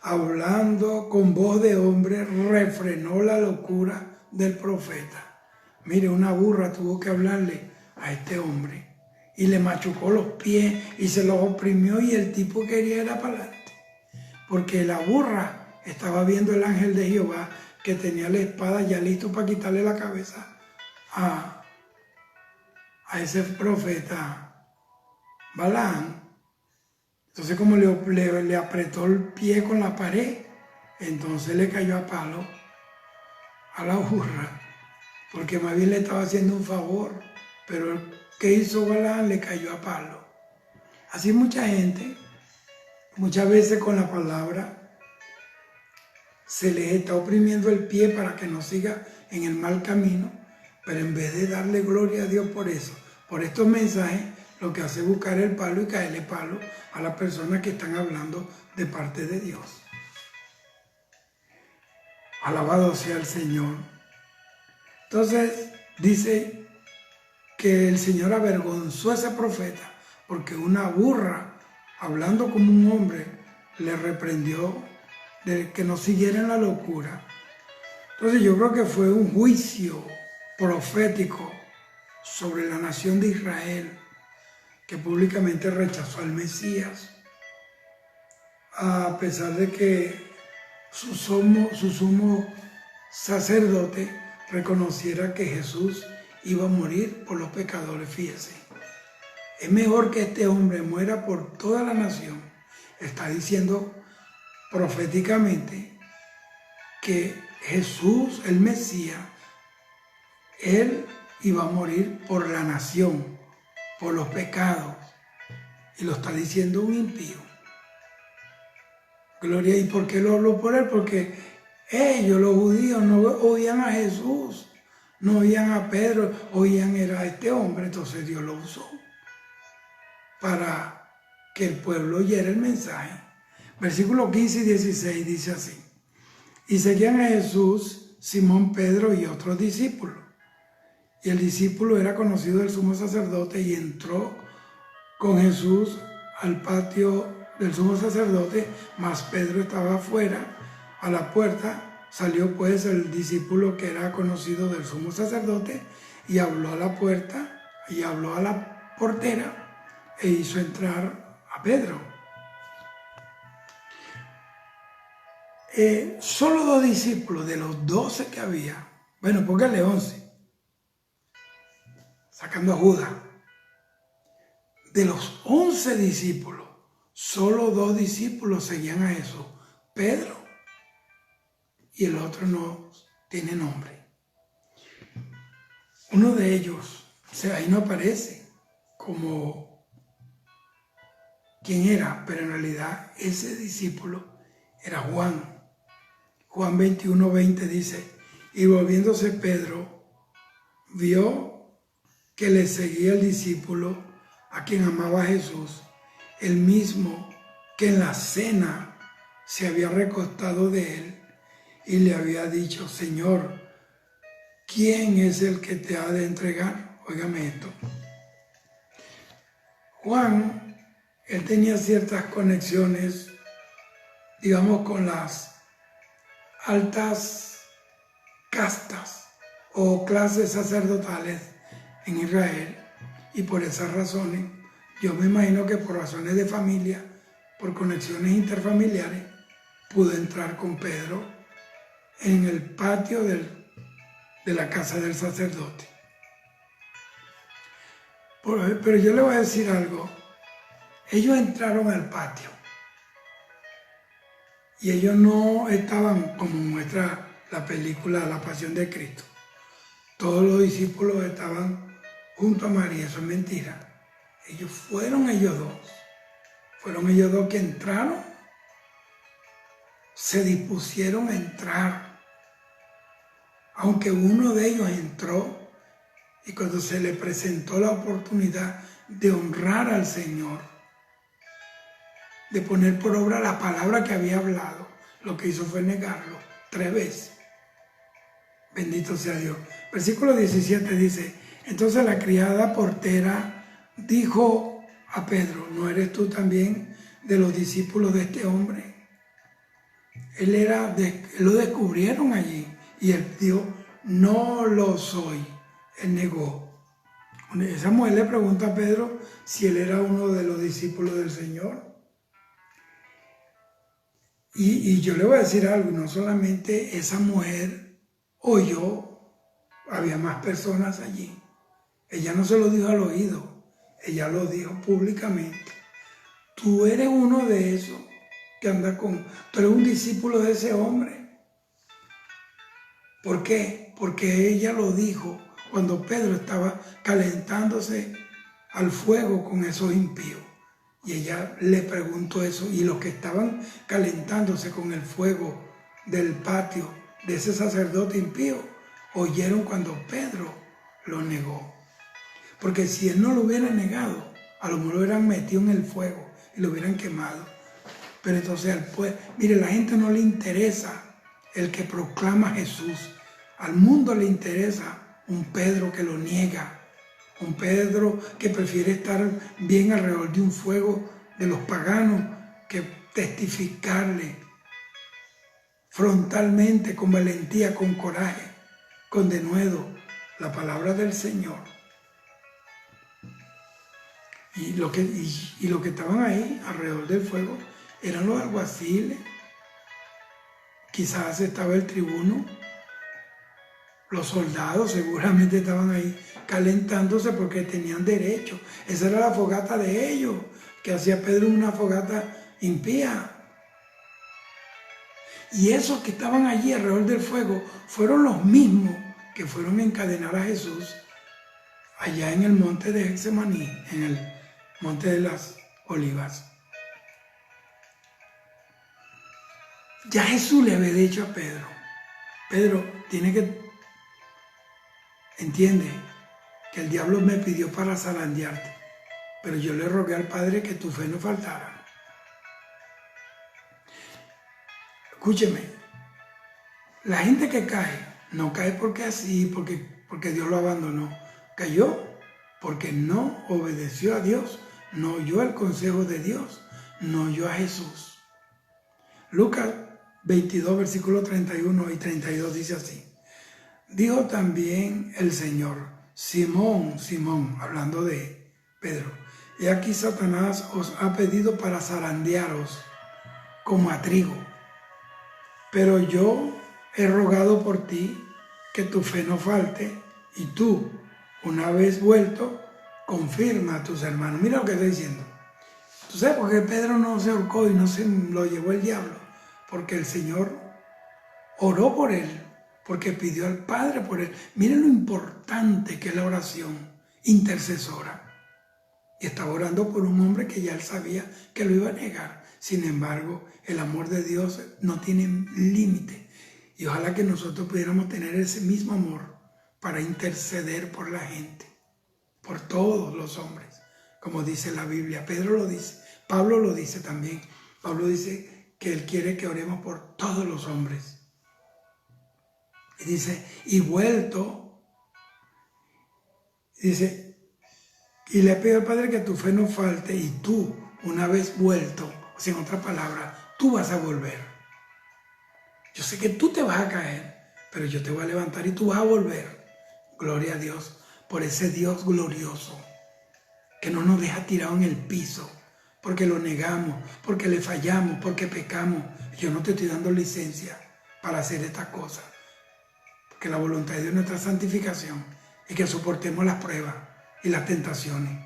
hablando con voz de hombre, refrenó la locura del profeta. Mire, una burra tuvo que hablarle a este hombre y le machucó los pies y se los oprimió y el tipo quería ir para adelante. Porque la burra estaba viendo el ángel de Jehová que tenía la espada ya listo para quitarle la cabeza a ese profeta Balaam. Entonces como le apretó el pie con la pared, entonces le cayó a palo a la burra, porque más bien le estaba haciendo un favor, pero ¿qué hizo Balaam? Le cayó a palo. Así mucha gente, muchas veces con la palabra, se les está oprimiendo el pie para que no siga en el mal camino, pero en vez de darle gloria a Dios por eso, por estos mensajes, lo que hace es buscar el palo y caerle palo a las personas que están hablando de parte de Dios. Alabado sea el Señor. Entonces dice que el Señor avergonzó a ese profeta porque una burra, hablando como un hombre, le reprendió de que no siguiera en la locura. Entonces yo creo que fue un juicio profético sobre la nación de Israel, que públicamente rechazó al Mesías, a pesar de que su sumo sacerdote reconociera que Jesús iba a morir por los pecadores. Fíjese, es mejor que este hombre muera por toda la nación. Está diciendo proféticamente que Jesús, el Mesías, él iba a morir por la nación, por los pecados, y lo está diciendo un impío. Gloria. ¿Y por qué lo habló por él? Porque ellos, los judíos, no oían a Jesús, no oían a Pedro, oían era a este hombre. Entonces Dios lo usó para que el pueblo oyera el mensaje. Versículos 15 y 16 dice así: y seguían a Jesús Simón, Pedro y otros discípulos. Y el discípulo era conocido del sumo sacerdote y entró con Jesús al patio del sumo sacerdote, mas Pedro estaba afuera a la puerta. Salió pues el discípulo que era conocido del sumo sacerdote y habló a la puerta y habló a la portera e hizo entrar a Pedro. Solo 2 discípulos de los 12 que había, bueno, póngale 11, sacando a Judas. De los 11 discípulos, solo 2 discípulos seguían a Jesús, Pedro y el otro no tiene nombre. Uno de ellos, o sea, ahí no aparece como quién era, pero en realidad ese discípulo era Juan. Juan 21:20 dice: y volviéndose Pedro, vio que le seguía el discípulo a quien amaba a Jesús, el mismo que en la cena se había recostado de él y le había dicho: Señor, ¿quién es el que te ha de entregar? Óigame esto. Juan, él tenía ciertas conexiones, digamos, con las altas castas o clases sacerdotales en Israel, y por esas razones, yo me imagino que por razones de familia, por conexiones interfamiliares, pudo entrar con Pedro en el patio de la casa del sacerdote. Pero yo le voy a decir algo. Ellos entraron al patio y ellos no estaban como muestra la película La Pasión de Cristo. Todos los discípulos estaban junto a María. Eso es mentira. Fueron ellos dos que entraron, se dispusieron a entrar. Aunque uno de ellos entró, y cuando se le presentó la oportunidad de honrar al Señor, de poner por obra la palabra que había hablado, lo que hizo fue negarlo 3 veces. Bendito sea Dios. Versículo 17 dice: entonces la criada portera dijo a Pedro: ¿no eres tú también de los discípulos de este hombre? lo descubrieron allí y él dijo, no lo soy. Él negó. Esa mujer le pregunta a Pedro si él era uno de los discípulos del Señor. Y yo le voy a decir algo, no solamente esa mujer oyó, había más personas allí. Ella no se lo dijo al oído, ella lo dijo públicamente. Tú eres uno de esos que anda tú eres un discípulo de ese hombre. ¿Por qué? Porque ella lo dijo cuando Pedro estaba calentándose al fuego con esos impíos. Y ella le preguntó eso, y los que estaban calentándose con el fuego del patio de ese sacerdote impío, oyeron cuando Pedro lo negó. Porque si él no lo hubiera negado, a lo mejor lo hubieran metido en el fuego y lo hubieran quemado. Pero entonces, mire, la gente no le interesa el que proclama a Jesús. Al mundo le interesa un Pedro que lo niega. Un Pedro que prefiere estar bien alrededor de un fuego de los paganos que testificarle frontalmente, con valentía, con coraje, con denuedo, la palabra del Señor. Y lo que estaban ahí alrededor del fuego eran los alguaciles, quizás estaba el tribuno, los soldados seguramente estaban ahí calentándose porque tenían derecho. Esa era la fogata de ellos, que hacía Pedro una fogata impía. Y esos que estaban allí alrededor del fuego fueron los mismos que fueron a encadenar a Jesús allá en el monte de Getsemaní, en el monte de las Olivas. Ya Jesús le había dicho a Pedro, Pedro, entiende que el diablo me pidió para zarandearte, pero yo le rogué al Padre que tu fe no faltara. Escúcheme, la gente que cae, no cae porque así, porque Dios lo abandonó. Cayó porque no obedeció a Dios, no oyó el consejo de Dios, no oyó a Jesús. Lucas 22, versículos 31 y 32 dice así. Dijo también el Señor, Simón, Simón, hablando de Pedro, he aquí Satanás os ha pedido para zarandearos como a trigo, pero yo he rogado por ti que tu fe no falte, y tú, una vez vuelto, confirma a tus hermanos. Mira lo que estoy diciendo. ¿Tú sabes por qué Pedro no se ahorcó y no se lo llevó el diablo? Porque el Señor oró por él, porque pidió al Padre por él. Miren lo importante que es la oración intercesora. Y estaba orando por un hombre que ya él sabía que lo iba a negar. Sin embargo, el amor de Dios no tiene límite. Y ojalá que nosotros pudiéramos tener ese mismo amor para interceder por la gente, por todos los hombres, como dice la Biblia. Pedro lo dice, Pablo lo dice también. Pablo dice que él quiere que oremos por todos los hombres. Y dice, y vuelto, dice, y le pido al Padre que tu fe no falte, y tú, una vez vuelto, o sea, en otra palabra, tú vas a volver. Yo sé que tú te vas a caer, pero yo te voy a levantar y tú vas a volver. Gloria a Dios por ese Dios glorioso que no nos deja tirado en el piso porque lo negamos, porque le fallamos, porque pecamos. Yo no te estoy dando licencia para hacer estas cosas, porque la voluntad de Dios es nuestra santificación y que soportemos las pruebas y las tentaciones.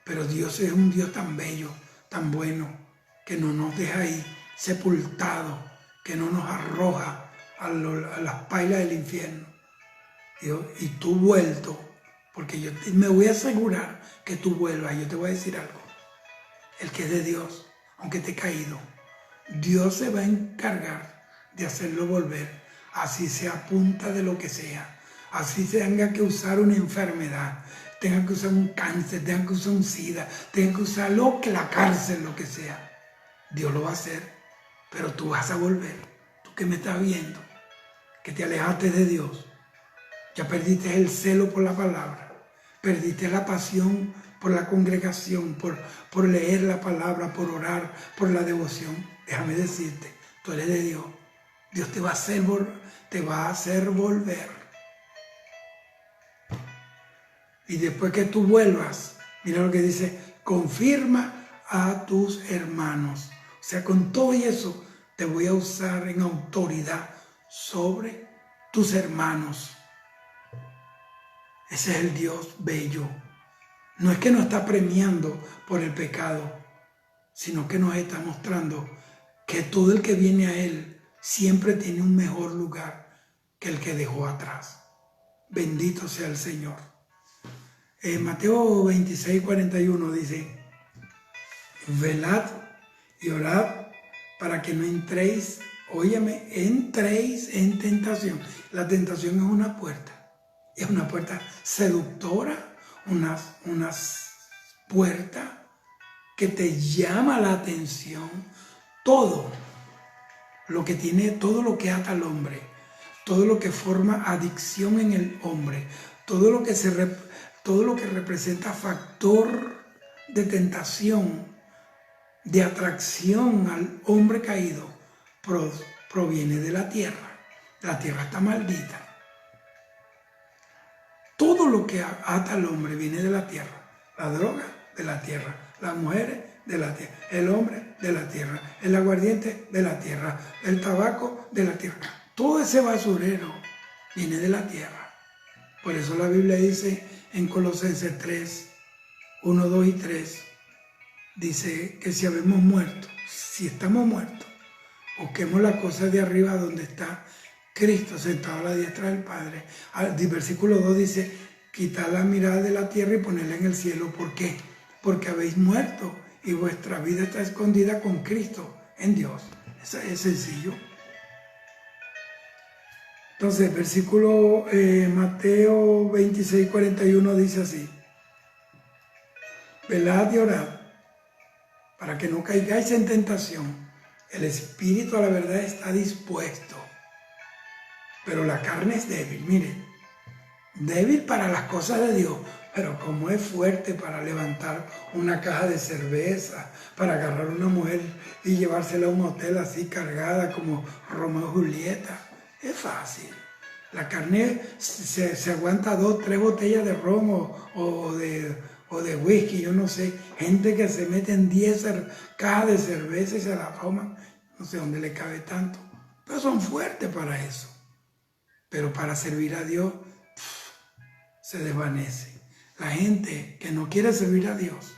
Pero Dios es un Dios tan bello, tan bueno, que no nos deja ahí sepultados, que no nos arroja a las pailas del infierno. Y tú vuelto, porque yo me voy a asegurar que tú vuelvas. Yo te voy a decir algo, el que es de Dios, aunque te he caído, Dios se va a encargar de hacerlo volver, así sea a punta de lo que sea, así se tenga que usar una enfermedad, tenga que usar un cáncer, tenga que usar un SIDA, tenga que usar la cárcel, lo que sea. Dios lo va a hacer, pero tú vas a volver. Tú que me estás viendo, que te alejaste de Dios, ya perdiste el celo por la palabra, perdiste la pasión por la congregación, por leer la palabra, por orar, por la devoción. Déjame decirte, tú eres de Dios Dios te va a hacer volver. Y después que tú vuelvas, mira lo que dice, confirma a tus hermanos. O sea, con todo eso te voy a usar en autoridad sobre tus hermanos. Ese es el Dios bello. No es que nos está premiando por el pecado, sino que nos está mostrando que todo el que viene a Él siempre tiene un mejor lugar que el que dejó atrás. Bendito sea el Señor. Mateo 26:41 dice, velad y orad para que no entréis, óyeme, entréis en tentación. La tentación es una puerta seductora, una puerta que te llama la atención. Todo lo que ata al hombre, todo lo que forma adicción en el hombre, todo lo que representa factor de tentación, de atracción al hombre caído, proviene de la tierra. La tierra está maldita. Todo lo que ata al hombre viene de la tierra. La droga, de la tierra. Las mujeres, de la tierra. El hombre, de la tierra. El aguardiente, de la tierra. El tabaco, de la tierra. Todo ese basurero viene de la tierra. Por eso la Biblia dice en Colosenses 3, 1, 2 y 3, dice que si estamos muertos, busquemos las cosas de arriba donde está Cristo sentado a la diestra del Padre. El versículo 2 dice, quitad la mirada de la tierra y ponedla en el cielo. ¿Por qué? Porque habéis muerto y vuestra vida está escondida con Cristo en Dios. Eso es sencillo. Entonces, versículo Mateo 26:41 dice así, velad y orad para que no caigáis en tentación. El espíritu a la verdad está dispuesto, pero la carne es débil. Mire, débil para las cosas de Dios, pero como es fuerte para levantar una caja de cerveza, para agarrar a una mujer y llevársela a un hotel así cargada como Romeo y Julieta. Es fácil. La carne se aguanta 2, 3 botellas de ron o de whisky, yo no sé. Gente que se mete en 10 cajas de cerveza y se la toman. No sé dónde le cabe tanto. Pero son fuertes para eso. Pero para servir a Dios se desvanece. La gente que no quiere servir a Dios,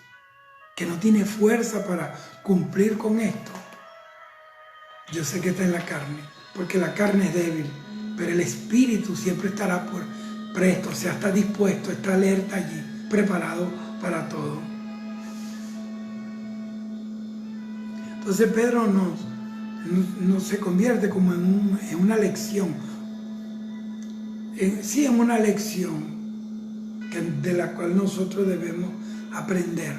que no tiene fuerza para cumplir con esto, yo sé que está en la carne, porque la carne es débil, pero el espíritu siempre estará presto, o sea, está dispuesto, está alerta allí, preparado para todo. Entonces Pedro nos se convierte como en una lección, en una lección de la cual nosotros debemos aprender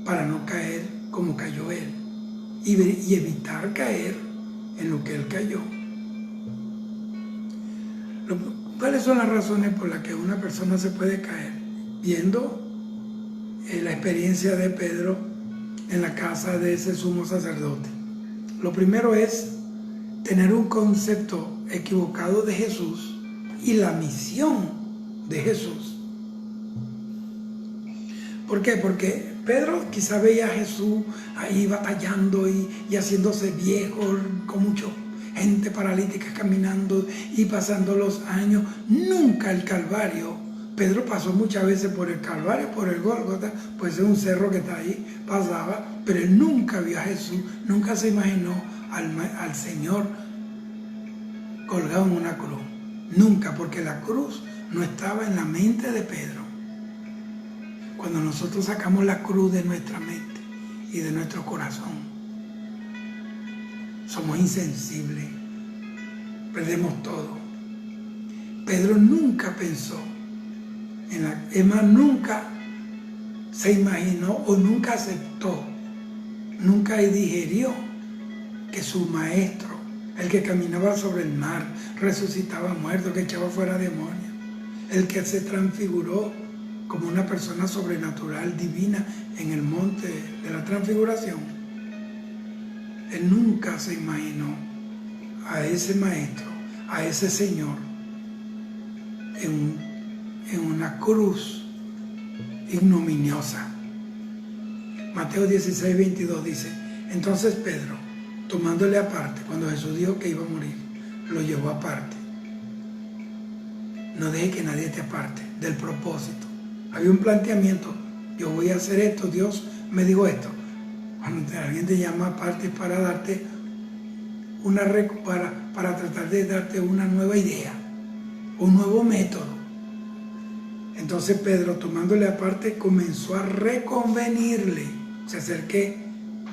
para no caer como cayó él y evitar caer en lo que él cayó. ¿Cuáles son las razones por las que una persona se puede caer? Viendo la experiencia de Pedro en la casa de ese sumo sacerdote. Lo primero es tener un concepto equivocado de Jesús y la misión de Jesús. ¿Por qué? Porque Pedro quizá veía a Jesús ahí batallando y haciéndose viejo, con mucha gente paralítica caminando y pasando los años. Nunca el Calvario. Pedro pasó muchas veces por el Calvario, por el Gólgota, pues es un cerro que está ahí, pasaba, pero él nunca vio a Jesús, nunca se imaginó al Señor colgado en una cruz. Nunca, porque la cruz no estaba en la mente de Pedro. Cuando nosotros sacamos la cruz de nuestra mente y de nuestro corazón, somos insensibles, perdemos todo. Pedro nunca pensó nunca se imaginó o nunca aceptó, nunca digerió que su maestro, el que caminaba sobre el mar, resucitaba muertos, que echaba fuera demonios, el que se transfiguró como una persona sobrenatural, divina, en el monte de la transfiguración. Él nunca se imaginó a ese maestro, a ese Señor, en una cruz ignominiosa. Mateo 16, 22 dice: entonces Pedro, tomándole aparte, cuando Jesús dijo que iba a morir, lo llevó aparte. No deje que nadie te aparte del propósito. Había un planteamiento: yo voy a hacer esto, Dios me dijo esto. Cuando alguien te llama aparte es para darte para tratar de darte una nueva idea, un nuevo método. Entonces Pedro, tomándole aparte, comenzó a reconvenirle. Se acerqué: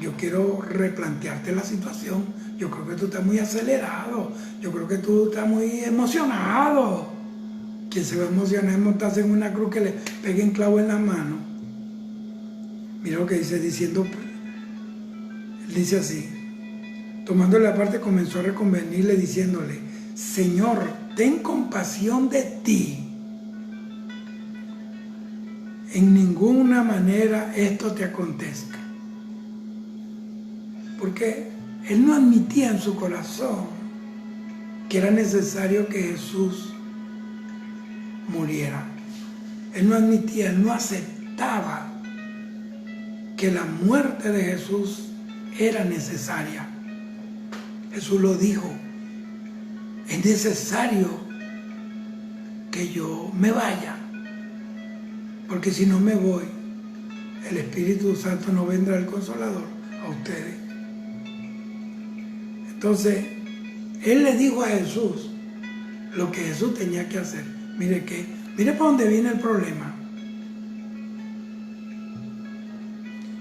yo quiero replantearte la situación. Yo creo que tú estás muy acelerado. Yo creo que tú estás muy emocionado. Quien se va a emocionar es montarse en una cruz que le peguen clavo en la mano. Mira lo que dice, dice así: tomándole aparte, comenzó a reconvenirle, diciéndole: Señor, ten compasión de ti. En ninguna manera esto te acontezca. Porque él no admitía en su corazón que era necesario que Jesús muriera. Él no admitía, él no aceptaba que la muerte de Jesús era necesaria. Jesús lo dijo: es necesario que yo me vaya, porque si no me voy, el Espíritu Santo no vendrá el Consolador a ustedes. Entonces, él le dijo a Jesús lo que Jesús tenía que hacer. Mire para dónde viene el problema.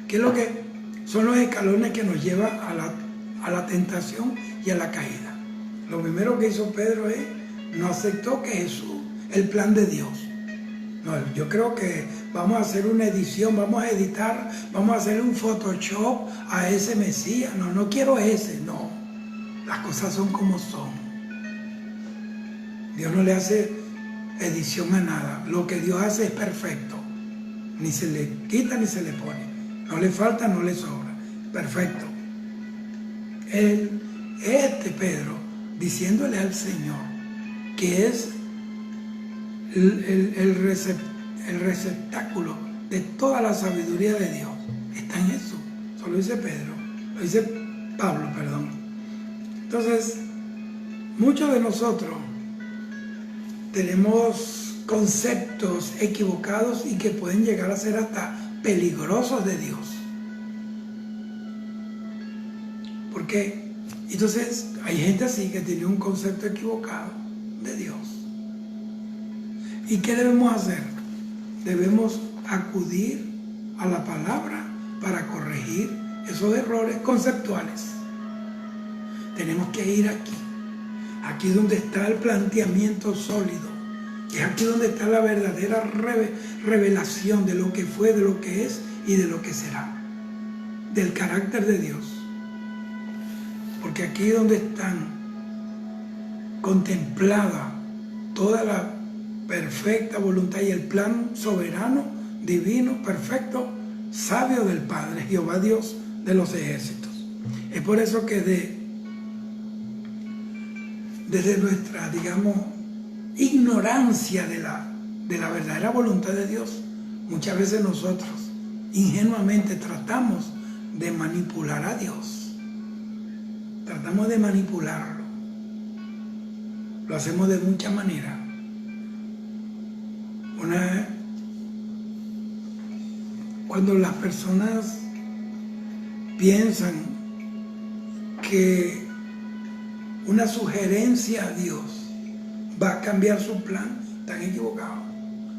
¿Qué es lo que son los escalones que nos llevan a la tentación y a la caída? Lo primero que hizo Pedro es no aceptó que Jesús, el plan de Dios. No, yo creo que vamos a hacer una edición, vamos a editar, vamos a hacer un Photoshop a ese Mesías. No quiero ese, no. Las cosas son como son. Dios no le hace edición a nada. Lo que Dios hace es perfecto. Ni se le quita ni se le pone. No le falta, no le sobra. Perfecto. Pedro, diciéndole al Señor que es el receptáculo de toda la sabiduría de Dios, está en Jesús. Eso lo dice Pedro, lo dice Pablo, perdón. Entonces, muchos de nosotros tenemos conceptos equivocados y que pueden llegar a ser hasta peligrosos de Dios. ¿Por qué? Entonces, hay gente así que tiene un concepto equivocado de Dios. ¿Y qué debemos hacer? Debemos acudir a la palabra para corregir esos errores conceptuales. Tenemos que ir aquí donde está el planteamiento sólido, es aquí donde está la verdadera revelación de lo que fue, de lo que es y de lo que será, del carácter de Dios. Porque aquí donde están contemplada toda la perfecta voluntad y el plan soberano, divino, perfecto, sabio del Padre, Jehová Dios de los ejércitos. Es por eso que desde nuestra, digamos, ignorancia de la verdadera voluntad de Dios, muchas veces nosotros ingenuamente tratamos de manipular a Dios. Tratamos de manipularlo. Lo hacemos de muchas maneras. Cuando las personas piensan que una sugerencia a Dios va a cambiar su plan, están equivocados.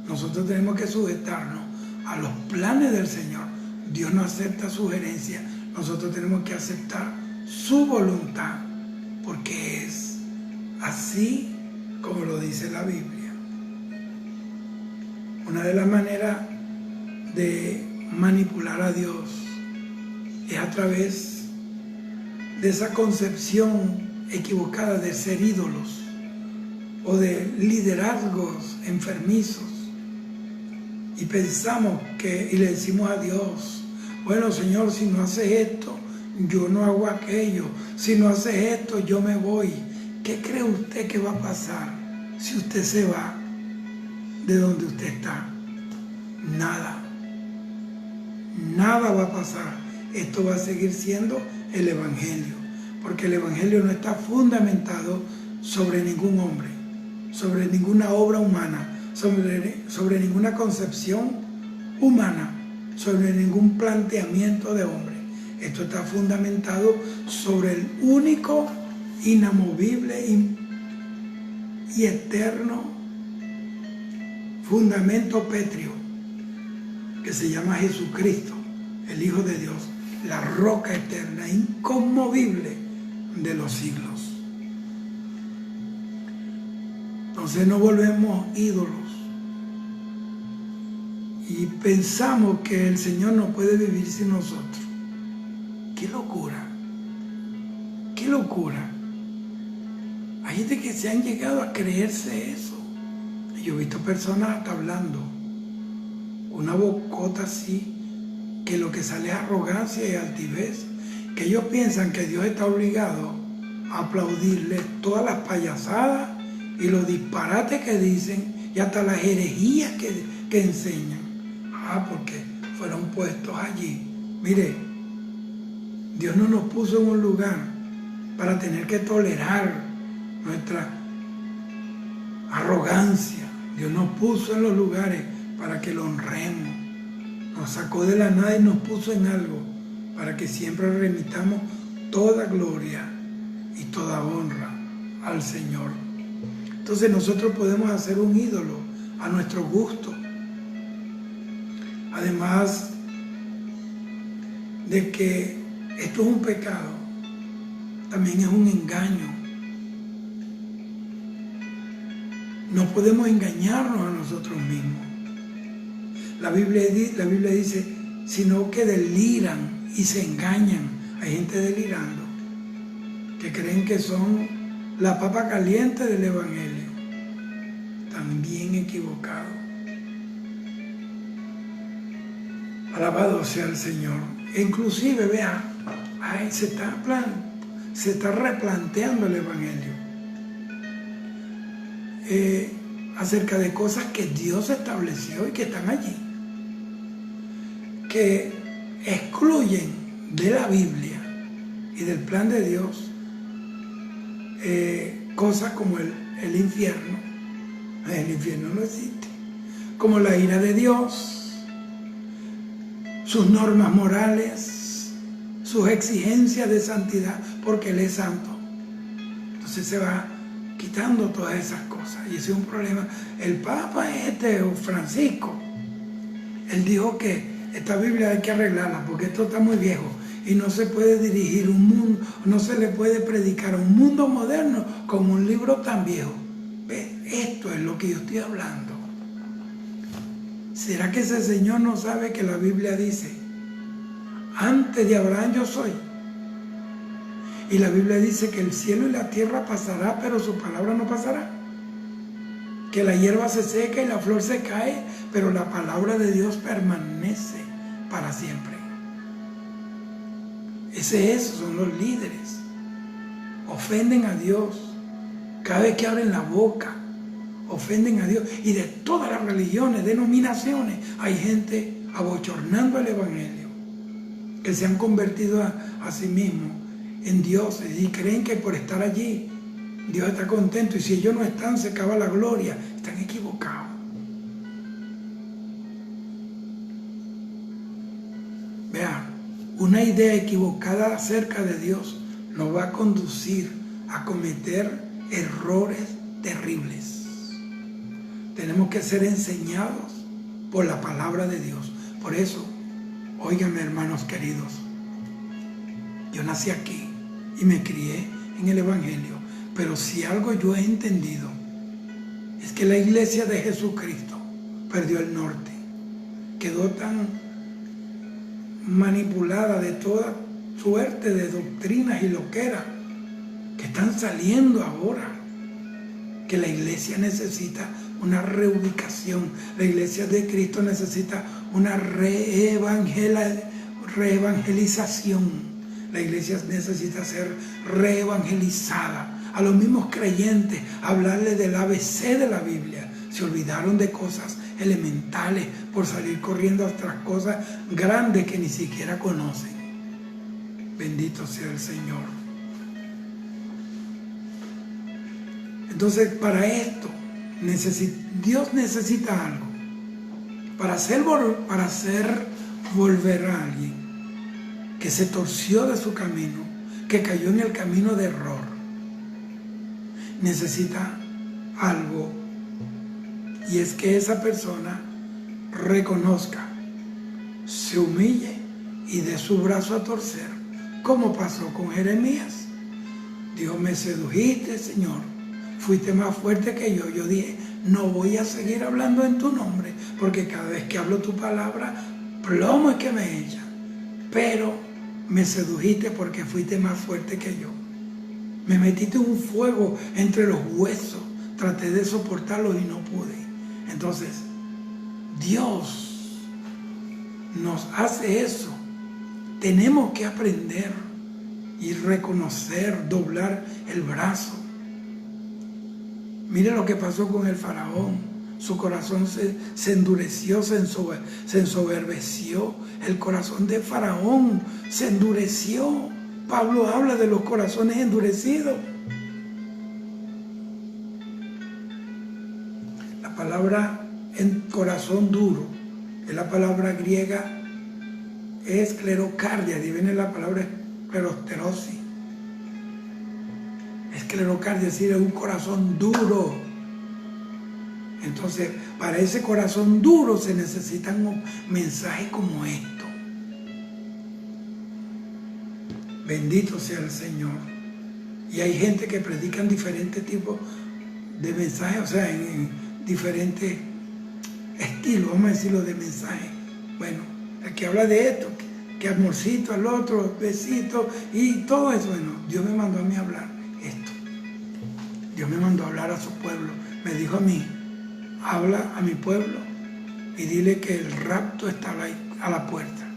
Nosotros tenemos que sujetarnos a los planes del Señor. Dios no acepta sugerencias. Nosotros tenemos que aceptar su voluntad, porque es así como lo dice la Biblia. Una de las maneras de manipular a Dios es a través de esa concepción equivocada de ser ídolos o de liderazgos enfermizos, y pensamos y le decimos a Dios: bueno, Señor, si no haces esto, yo no hago aquello, si no hace esto, yo me voy. ¿Qué cree usted que va a pasar si usted se va de donde usted está? Nada. Nada va a pasar. Esto va a seguir siendo el Evangelio, porque el Evangelio no está fundamentado sobre ningún hombre, sobre ninguna obra humana, sobre ninguna concepción humana, sobre ningún planteamiento de hombre. Esto está fundamentado sobre el único, inamovible y eterno fundamento pétreo, que se llama Jesucristo, el Hijo de Dios, la roca eterna, inconmovible de los siglos. Entonces no volvemos ídolos y pensamos que el Señor no puede vivir sin nosotros. ¡Qué locura! ¡Qué locura! Hay gente que se han llegado a creerse eso. Yo he visto personas hasta hablando, una bocota así, que lo que sale es arrogancia y altivez, que ellos piensan que Dios está obligado a aplaudirles todas las payasadas y los disparates que dicen y hasta las herejías que enseñan. Porque fueron puestos allí. Mire, Dios no nos puso en un lugar para tener que tolerar nuestra arrogancia. Dios nos puso en los lugares para que lo honremos. Nos sacó de la nada y nos puso en algo para que siempre remitamos toda gloria y toda honra al Señor. Entonces nosotros podemos hacer un ídolo a nuestro gusto. Además de que esto es un pecado, también es un engaño. No podemos engañarnos a nosotros mismos. La Biblia dice, sino que deliran y se engañan. Hay gente delirando, que creen que son la papa caliente del Evangelio. También equivocado. Alabado sea el Señor. E inclusive, vea, se está replanteando el Evangelio. Acerca de cosas que Dios estableció y que están allí, que excluyen de la Biblia y del plan de Dios cosas como el infierno. El infierno no existe. Como la ira de Dios, sus normas morales, sus exigencias de santidad, porque Él es santo. Entonces se va quitando todas esas cosas, y ese es un problema. El Papa Francisco, él dijo que esta Biblia hay que arreglarla porque esto está muy viejo y no se puede dirigir un mundo, no se le puede predicar a un mundo moderno con un libro tan viejo. ¿Ve? Esto es lo que yo estoy hablando. ¿Será que ese señor no sabe que la Biblia dice, antes de Abraham yo soy? Y la Biblia dice que el cielo y la tierra pasará, pero su palabra no pasará. Que la hierba se seca y la flor se cae, pero la palabra de Dios permanece para siempre. Esos son los líderes. Ofenden a Dios. Cada vez que abren la boca, ofenden a Dios. Y de todas las religiones, denominaciones, hay gente abochornando el Evangelio, que se han convertido a sí mismos en dioses y creen que por estar allí Dios está contento, y si ellos no están se acaba la gloria. Están equivocados. Vea, una idea equivocada acerca de Dios nos va a conducir a cometer errores terribles. Tenemos que ser enseñados por la palabra de Dios. Por eso, óiganme, hermanos queridos, yo nací aquí y me crié en el Evangelio, pero si algo yo he entendido es que la iglesia de Jesucristo perdió el norte, quedó tan manipulada de toda suerte de doctrinas y loqueras que están saliendo ahora, que la iglesia necesita una reubicación. La iglesia de Cristo necesita una reevangelización. La iglesia necesita ser reevangelizada. A los mismos creyentes, hablarles del ABC de la Biblia. Se olvidaron de cosas elementales por salir corriendo a otras cosas grandes que ni siquiera conocen. Bendito sea el Señor. Entonces, para esto, Dios necesita algo. Para hacer volver a alguien que se torció de su camino, que cayó en el camino de error, necesita algo, y es que esa persona reconozca, se humille y dé su brazo a torcer, como pasó con Jeremías. Dijo: me sedujiste, Señor, fuiste más fuerte que yo. Yo dije: no voy a seguir hablando en tu nombre, porque cada vez que hablo tu palabra, plomo es que me echan. Pero me sedujiste porque fuiste más fuerte que yo. Me metiste un fuego entre los huesos. Traté de soportarlo y no pude. Entonces, Dios nos hace eso. Tenemos que aprender y reconocer, doblar el brazo. Mire lo que pasó con el faraón. Su corazón se endureció, se ensoberbeció. El corazón de Faraón se endureció. Pablo habla de los corazones endurecidos. La palabra en corazón duro es la palabra griega esclerocardia. De ahí viene la palabra esclerosterosis. Esclerocardia, es decir, es un corazón duro. Entonces, para ese corazón duro se necesitan mensajes como esto. Bendito sea el Señor. Y hay gente que predican diferentes tipos de mensajes, o sea, en diferentes estilos, vamos a decirlo, de mensajes. Bueno, el que habla de esto, que amorcito al otro, besito y todo eso. Bueno, Dios me mandó a mí a hablar esto. Dios me mandó a hablar a su pueblo. Me dijo a mí: habla a mi pueblo y dile que el rapto está a la puerta.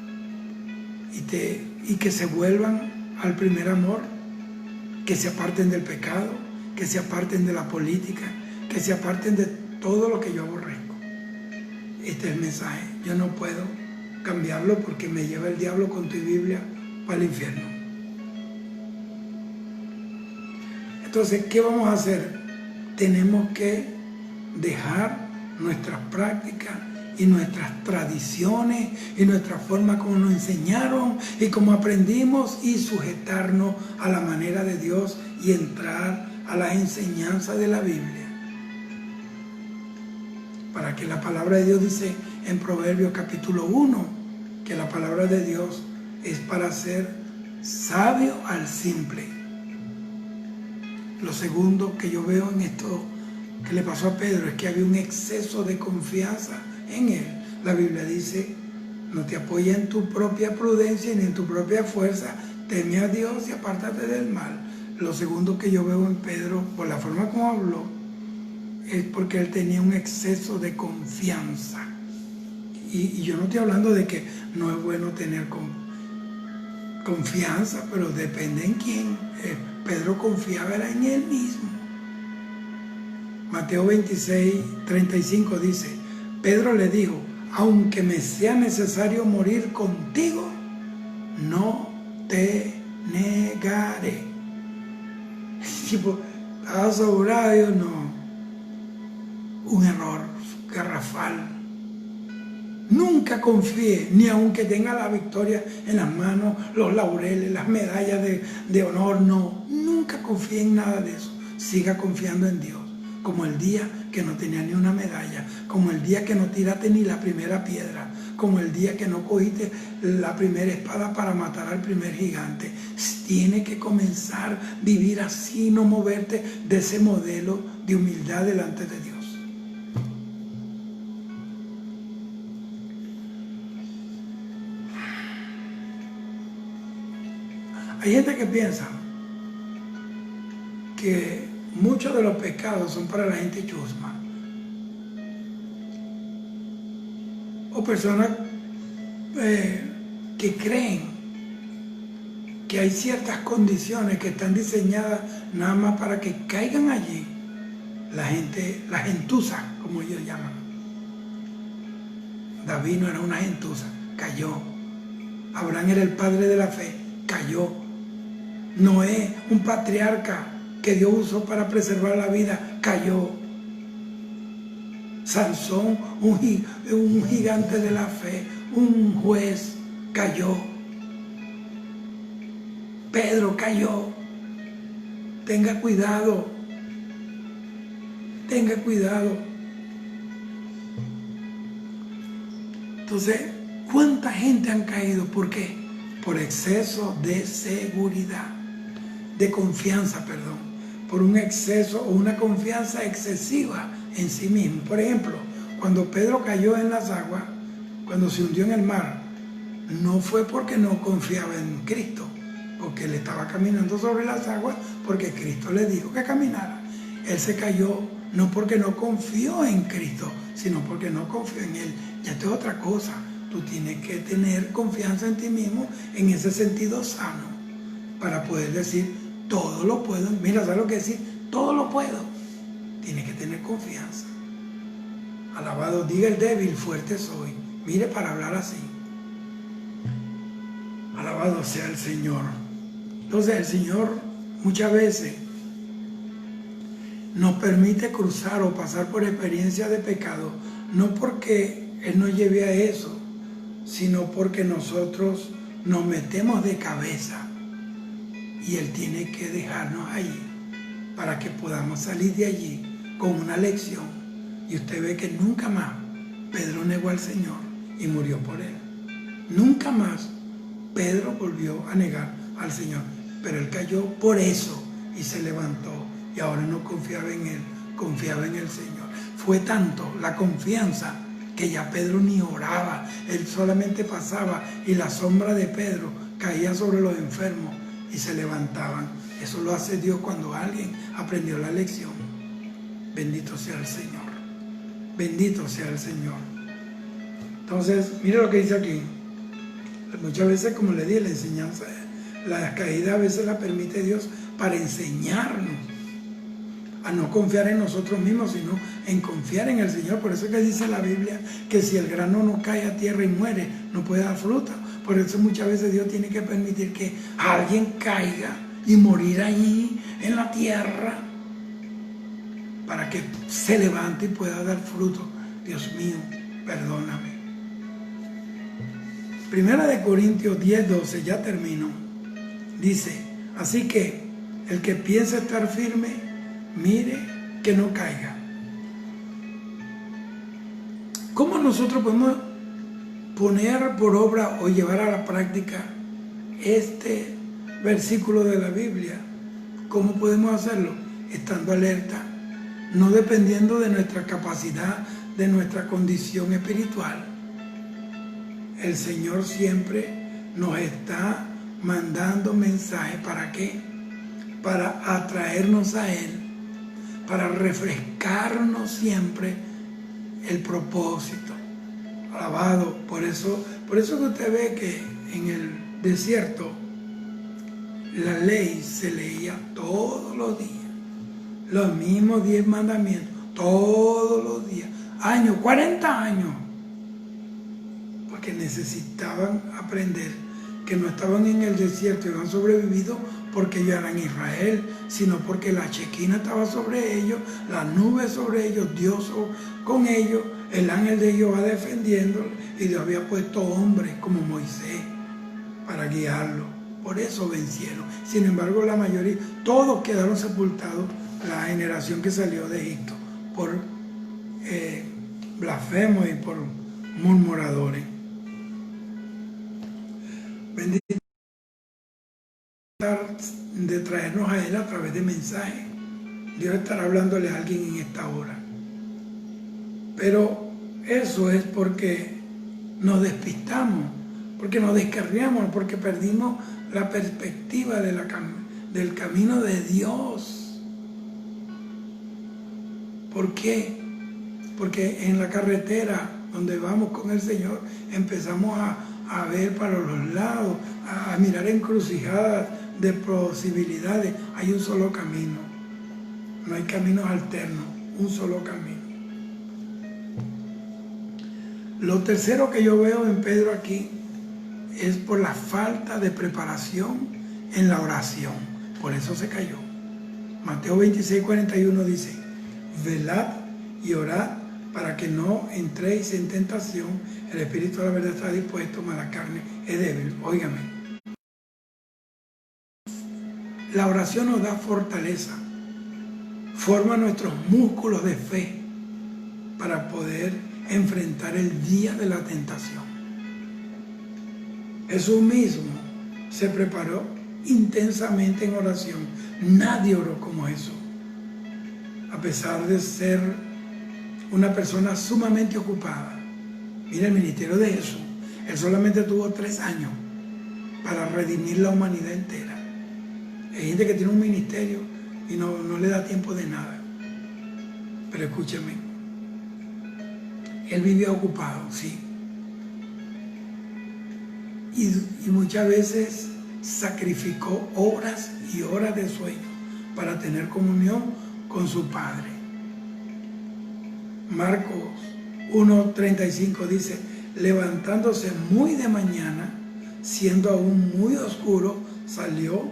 Y que se vuelvan al primer amor, que se aparten del pecado, que se aparten de la política, que se aparten de todo lo que yo aborrezco. Este es el mensaje. Yo no puedo cambiarlo porque me lleva el diablo con tu Biblia para el infierno. Entonces, ¿qué vamos a hacer? Tenemos que dejar nuestras prácticas y nuestras tradiciones y nuestra forma como nos enseñaron y como aprendimos, y sujetarnos a la manera de Dios y entrar a las enseñanzas de la Biblia. Para que la palabra de Dios dice en Proverbios capítulo 1 que la palabra de Dios es para ser sabio al simple. Lo segundo que yo veo en esto que le pasó a Pedro es que había un exceso de confianza en él. La Biblia dice: no te apoyes en tu propia prudencia ni en tu propia fuerza, teme a Dios y apártate del mal. Lo segundo que yo veo en Pedro, por la forma como habló, es porque él tenía un exceso de confianza. Y yo no estoy hablando de que no es bueno tener confianza, pero depende en quién. Pedro confiaba era en él mismo. Mateo 26:35 dice: Pedro le dijo: aunque me sea necesario morir contigo, no te negaré. Tipo, ¿estaba sobrado? No. Un error garrafal. Nunca confíe, ni aunque tenga la victoria en las manos, los laureles, las medallas de honor, no. Nunca confíe en nada de eso. Siga confiando en Dios. Como el día que no tenía ni una medalla, como el día que no tiraste ni la primera piedra, como el día que no cogiste la primera espada para matar al primer gigante. Tiene que comenzar a vivir así, no moverte de ese modelo de humildad delante de Dios. Hay gente que piensa que muchos de los pecados son para la gente chusma. O personas que creen que hay ciertas condiciones que están diseñadas nada más para que caigan allí la gente, la gentuza, como ellos llaman. David no era una gentuza, cayó. Abraham era el padre de la fe, cayó. Noé, un patriarca que Dios usó para preservar la vida, cayó. Sansón, un gigante de la fe, un juez, cayó. Pedro cayó. Tenga cuidado. Tenga cuidado. Entonces, ¿cuánta gente han caído? ¿Por qué? Por exceso de seguridad, de confianza, perdón. Por un exceso o una confianza excesiva en sí mismo. Por ejemplo, cuando Pedro cayó en las aguas, cuando se hundió en el mar, no fue porque no confiaba en Cristo, porque él estaba caminando sobre las aguas, porque Cristo le dijo que caminara. Él se cayó no porque no confió en Cristo, sino porque no confió en Él. Ya esto es otra cosa. Tú tienes que tener confianza en ti mismo en ese sentido sano, para poder decir, todo lo puedo. Mira, ¿sabes lo que decir? Todo lo puedo. Tienes que tener confianza. Alabado diga el débil, fuerte soy. Mire, para hablar así. Alabado sea el Señor. Entonces el Señor muchas veces nos permite cruzar o pasar por experiencias de pecado, no porque Él nos lleve a eso, sino porque nosotros nos metemos de cabeza y Él tiene que dejarnos ahí para que podamos salir de allí con una lección. Y usted ve que nunca más Pedro negó al Señor y murió por Él. Nunca más Pedro volvió a negar al Señor, pero él cayó por eso y se levantó y ahora no confiaba en Él, confiaba en el Señor. Fue tanto la confianza que ya Pedro ni oraba, él solamente pasaba y la sombra de Pedro caía sobre los enfermos y se levantaban. Eso lo hace Dios cuando alguien aprendió la lección. Bendito sea el Señor, bendito sea el Señor. Entonces, mire lo que dice aquí. Muchas veces, como le dije, la enseñanza, la caída a veces la permite Dios para enseñarnos a no confiar en nosotros mismos, sino en confiar en el Señor. Por eso es que dice la Biblia que si el grano no cae a tierra y muere, no puede dar fruta. Por eso muchas veces Dios tiene que permitir que alguien caiga y morir allí en la tierra para que se levante y pueda dar fruto. Dios mío, perdóname. Primera de Corintios 10:12, ya termino. Dice, así que el que piensa estar firme, mire que no caiga. ¿Cómo nosotros podemos poner por obra o llevar a la práctica este versículo de la Biblia? ¿Cómo podemos hacerlo? Estando alerta, no dependiendo de nuestra capacidad, de nuestra condición espiritual. El Señor siempre nos está mandando mensajes. ¿Para qué? Para atraernos a Él, para refrescarnos siempre el propósito. Alabado. Por eso que usted ve que en el desierto la ley se leía todos los días. Los mismos 10 mandamientos, todos los días. 40 años. Porque necesitaban aprender que no estaban en el desierto y han sobrevivido porque ellos eran Israel, sino porque la Chequina estaba sobre ellos, la nube sobre ellos, Dios con ellos, el ángel de Jehová defendiéndolo, y Dios había puesto hombres como Moisés para guiarlo. Por eso vencieron. Sin embargo, la mayoría, todos quedaron sepultados, la generación que salió de Egipto, por blasfemos y por murmuradores. Bendito de traernos a Él a través de mensajes. Dios estará hablándole a alguien en esta hora. Pero eso es porque nos despistamos, porque nos descarriamos, porque perdimos la perspectiva del camino de Dios. ¿Por qué? Porque en la carretera donde vamos con el Señor empezamos a ver para los lados, a mirar encrucijadas de posibilidades. Hay un solo camino. No hay caminos alternos, un solo camino. Lo tercero que yo veo en Pedro aquí es por la falta de preparación en la oración. Por eso se cayó. Mateo 26:41 dice: velad y orad para que no entréis en tentación. El espíritu de la verdad está dispuesto, mas la carne es débil. Óigame. La oración nos da fortaleza, forma nuestros músculos de fe para poder enfrentar el día de la tentación. Jesús mismo se preparó intensamente en oración. Nadie oró como Jesús. A pesar de ser una persona sumamente ocupada. Mira el ministerio de Jesús. Él solamente tuvo 3 años para redimir la humanidad entera. Hay gente que tiene un ministerio y no le da tiempo de nada. Pero escúcheme, él vivía ocupado, sí. Y muchas veces sacrificó horas y horas de sueño para tener comunión con su Padre. Marcos 1:35 dice: levantándose muy de mañana, siendo aún muy oscuro, salió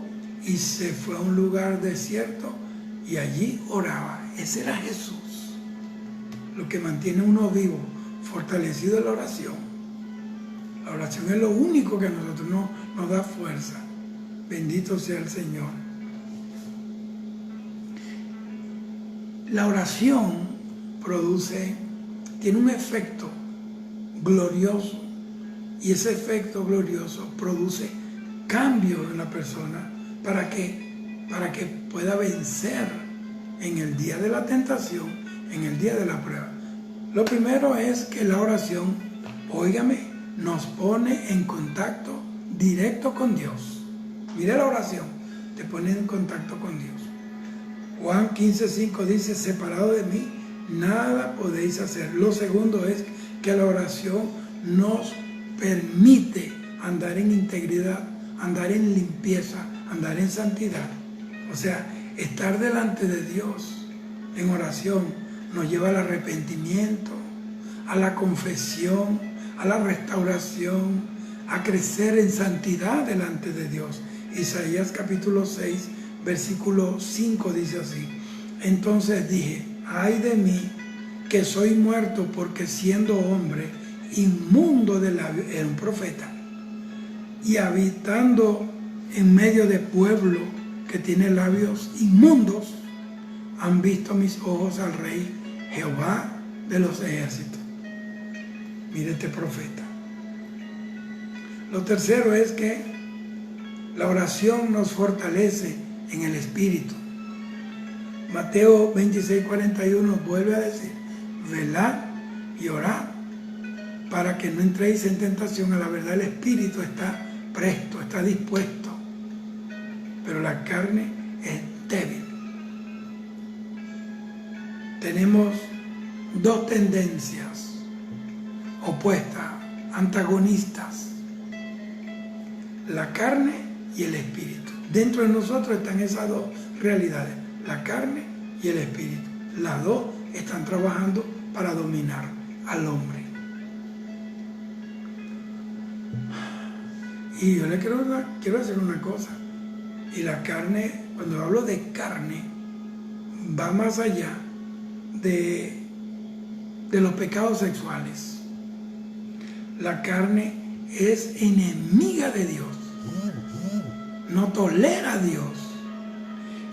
y se fue a un lugar desierto y allí oraba. Ese era Jesús. Lo que mantiene a uno vivo, fortalecido en la oración. La oración es lo único que a nosotros nos da fuerza. Bendito sea el Señor. La oración tiene un efecto glorioso, y ese efecto glorioso produce cambio en la persona para que pueda vencer en el día de la tentación, en el día de la prueba. Lo primero es que la oración, óigame, nos pone en contacto directo con Dios. Mire la oración, te pone en contacto con Dios. Juan 15:5 dice: separado de mí, nada podéis hacer. Lo segundo es que la oración nos permite andar en integridad, andar en limpieza, andar en santidad. O sea, estar delante de Dios en oración nos lleva al arrepentimiento, a la confesión, a la restauración, a crecer en santidad delante de Dios. Isaías capítulo 6, versículo 5 dice así: entonces dije, ay de mí, que soy muerto, porque siendo hombre, inmundo de labios, era un profeta, y habitando en medio de pueblo que tiene labios inmundos, han visto mis ojos al Rey Jehová de los ejércitos. Mire este profeta. Lo tercero es que la oración nos fortalece en el espíritu. Mateo 26:41 vuelve a decir: velad y orad para que no entréis en tentación. A la verdad, el espíritu está presto, está dispuesto, pero la carne es débil. Tenemos dos tendencias opuestas, antagonistas: la carne y el espíritu. Dentro de nosotros están esas dos realidades, la carne y el espíritu. Las dos están trabajando para dominar al hombre. Y yo le quiero decir una cosa. Y la carne, cuando hablo de carne, va más allá de los pecados sexuales. La carne es enemiga de Dios. No tolera a Dios.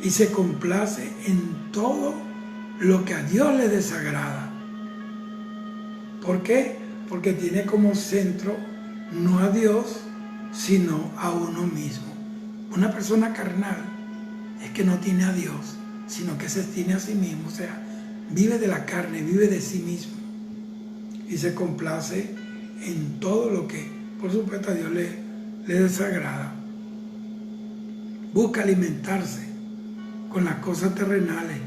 Y se complace en todo lo que a Dios le desagrada. ¿Por qué? Porque tiene como centro no a Dios, sino a uno mismo. Una persona carnal es que no tiene a Dios, sino que se tiene a sí mismo. O sea, vive de la carne, vive de sí mismo. Y se complace en todo lo que, por supuesto, a Dios le desagrada. Busca alimentarse con las cosas terrenales,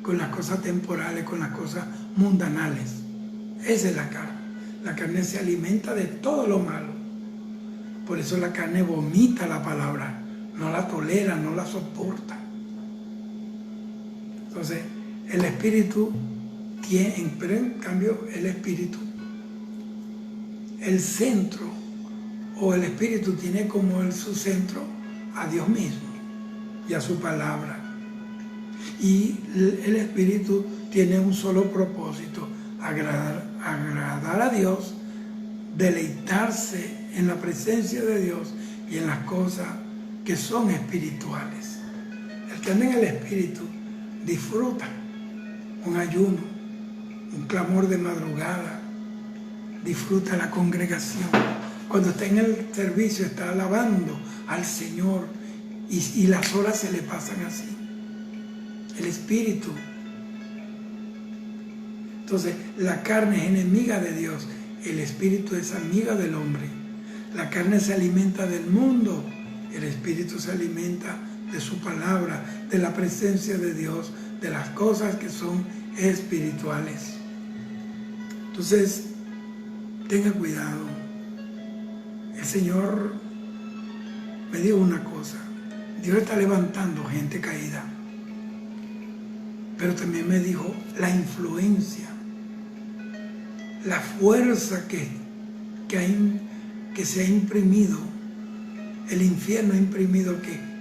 con las cosas temporales, con las cosas mundanales. Esa es la carne. La carne se alimenta de todo lo malo. Por eso la carne vomita la palabra, no la tolera, no la soporta. Entonces, el espíritu tiene, pero en cambio el espíritu, el centro, o el espíritu tiene como su centro a Dios mismo y a su palabra. Y el espíritu tiene un solo propósito: agradar a Dios, deleitarse en la presencia de Dios y en las cosas que son espirituales. El que anda en el espíritu disfruta un ayuno, un clamor de madrugada, disfruta la congregación. Cuando está en el servicio está alabando al Señor y las horas se le pasan así. El espíritu. Entonces, la carne es enemiga de Dios, el espíritu es amiga del hombre. La carne se alimenta del mundo, el espíritu se alimenta de su palabra, de la presencia de Dios, de las cosas que son espirituales. Entonces, tenga cuidado. El Señor me dijo una cosa: Dios está levantando gente caída, pero también me dijo la influencia, la fuerza que se ha imprimido, el infierno ha imprimido,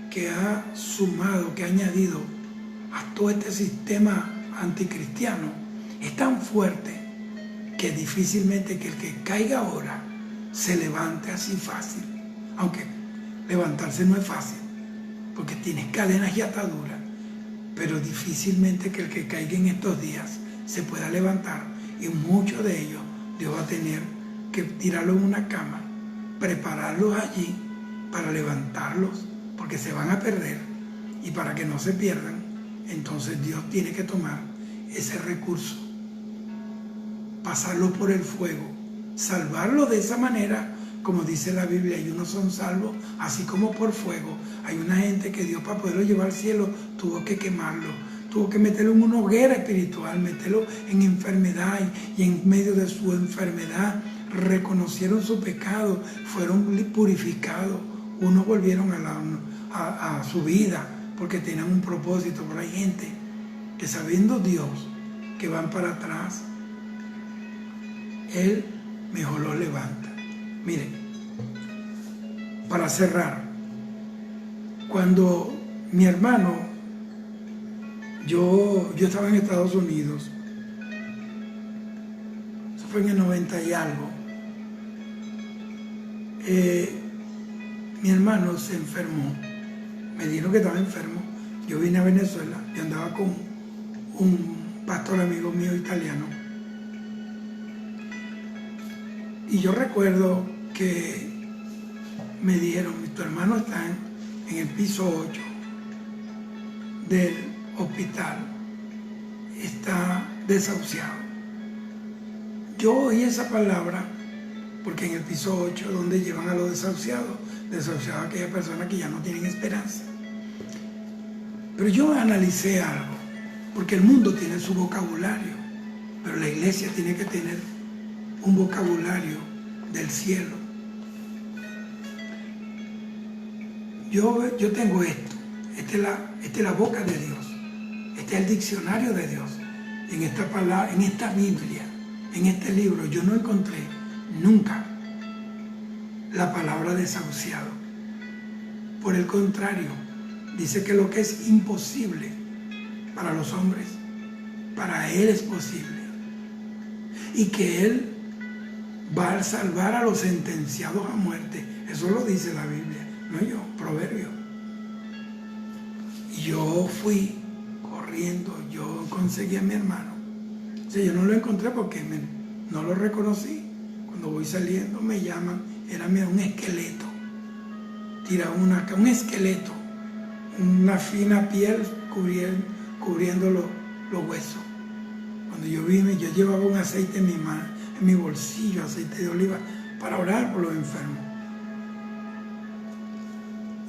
que ha sumado, que ha añadido a todo este sistema anticristiano, es tan fuerte que difícilmente que el que caiga ahora se levante así fácil. Aunque levantarse no es fácil, porque tienes cadenas y ataduras, pero difícilmente que el que caiga en estos días se pueda levantar, y muchos de ellos Dios va a tener que tirarlos en una cama, prepararlos allí para levantarlos, porque se van a perder, y para que no se pierdan, entonces Dios tiene que tomar ese recurso, pasarlo por el fuego, salvarlo de esa manera, como dice la Biblia. Y unos son salvos así como por fuego. Hay una gente que Dios, para poderlo llevar al cielo, tuvo que quemarlo, tuvo que meterlo en una hoguera espiritual, meterlo en enfermedad, y en medio de su enfermedad reconocieron su pecado, fueron purificados, unos volvieron a su vida porque tenían un propósito. Pero hay gente que, sabiendo Dios que van para atrás, Él mejor los levanta. Miren, para cerrar, cuando mi hermano, yo estaba en Estados Unidos, eso fue en el 90 y algo, mi hermano se enfermó, me dijeron que estaba enfermo, yo vine a Venezuela, yo andaba con un pastor amigo mío italiano, y yo recuerdo que me dijeron: tu hermano está en el piso 8 del hospital, está desahuciado. Yo oí esa palabra porque en el piso 8, donde llevan a los desahuciados a aquellas personas que ya no tienen esperanza. Pero yo analicé algo, porque el mundo tiene su vocabulario, pero la iglesia tiene que tener un vocabulario del cielo. Yo tengo esto, esta es la boca de Dios, este es el diccionario de Dios. En esta palabra, en esta Biblia, en este libro, yo no encontré nunca la palabra desahuciado. Por el contrario, dice que lo que es imposible para los hombres, para Él es posible, y que Él va a salvar a los sentenciados a muerte. Eso lo dice la Biblia, no yo, Proverbio. Y yo fui corriendo, yo conseguí a mi hermano. O sea, yo no lo encontré porque no lo reconocí. Cuando voy saliendo me llaman, era un esqueleto, tirado un esqueleto, una fina piel cubriendo los huesos. Cuando yo vine, yo llevaba un aceite en mi mano, en mi bolsillo, aceite de oliva, para orar por los enfermos.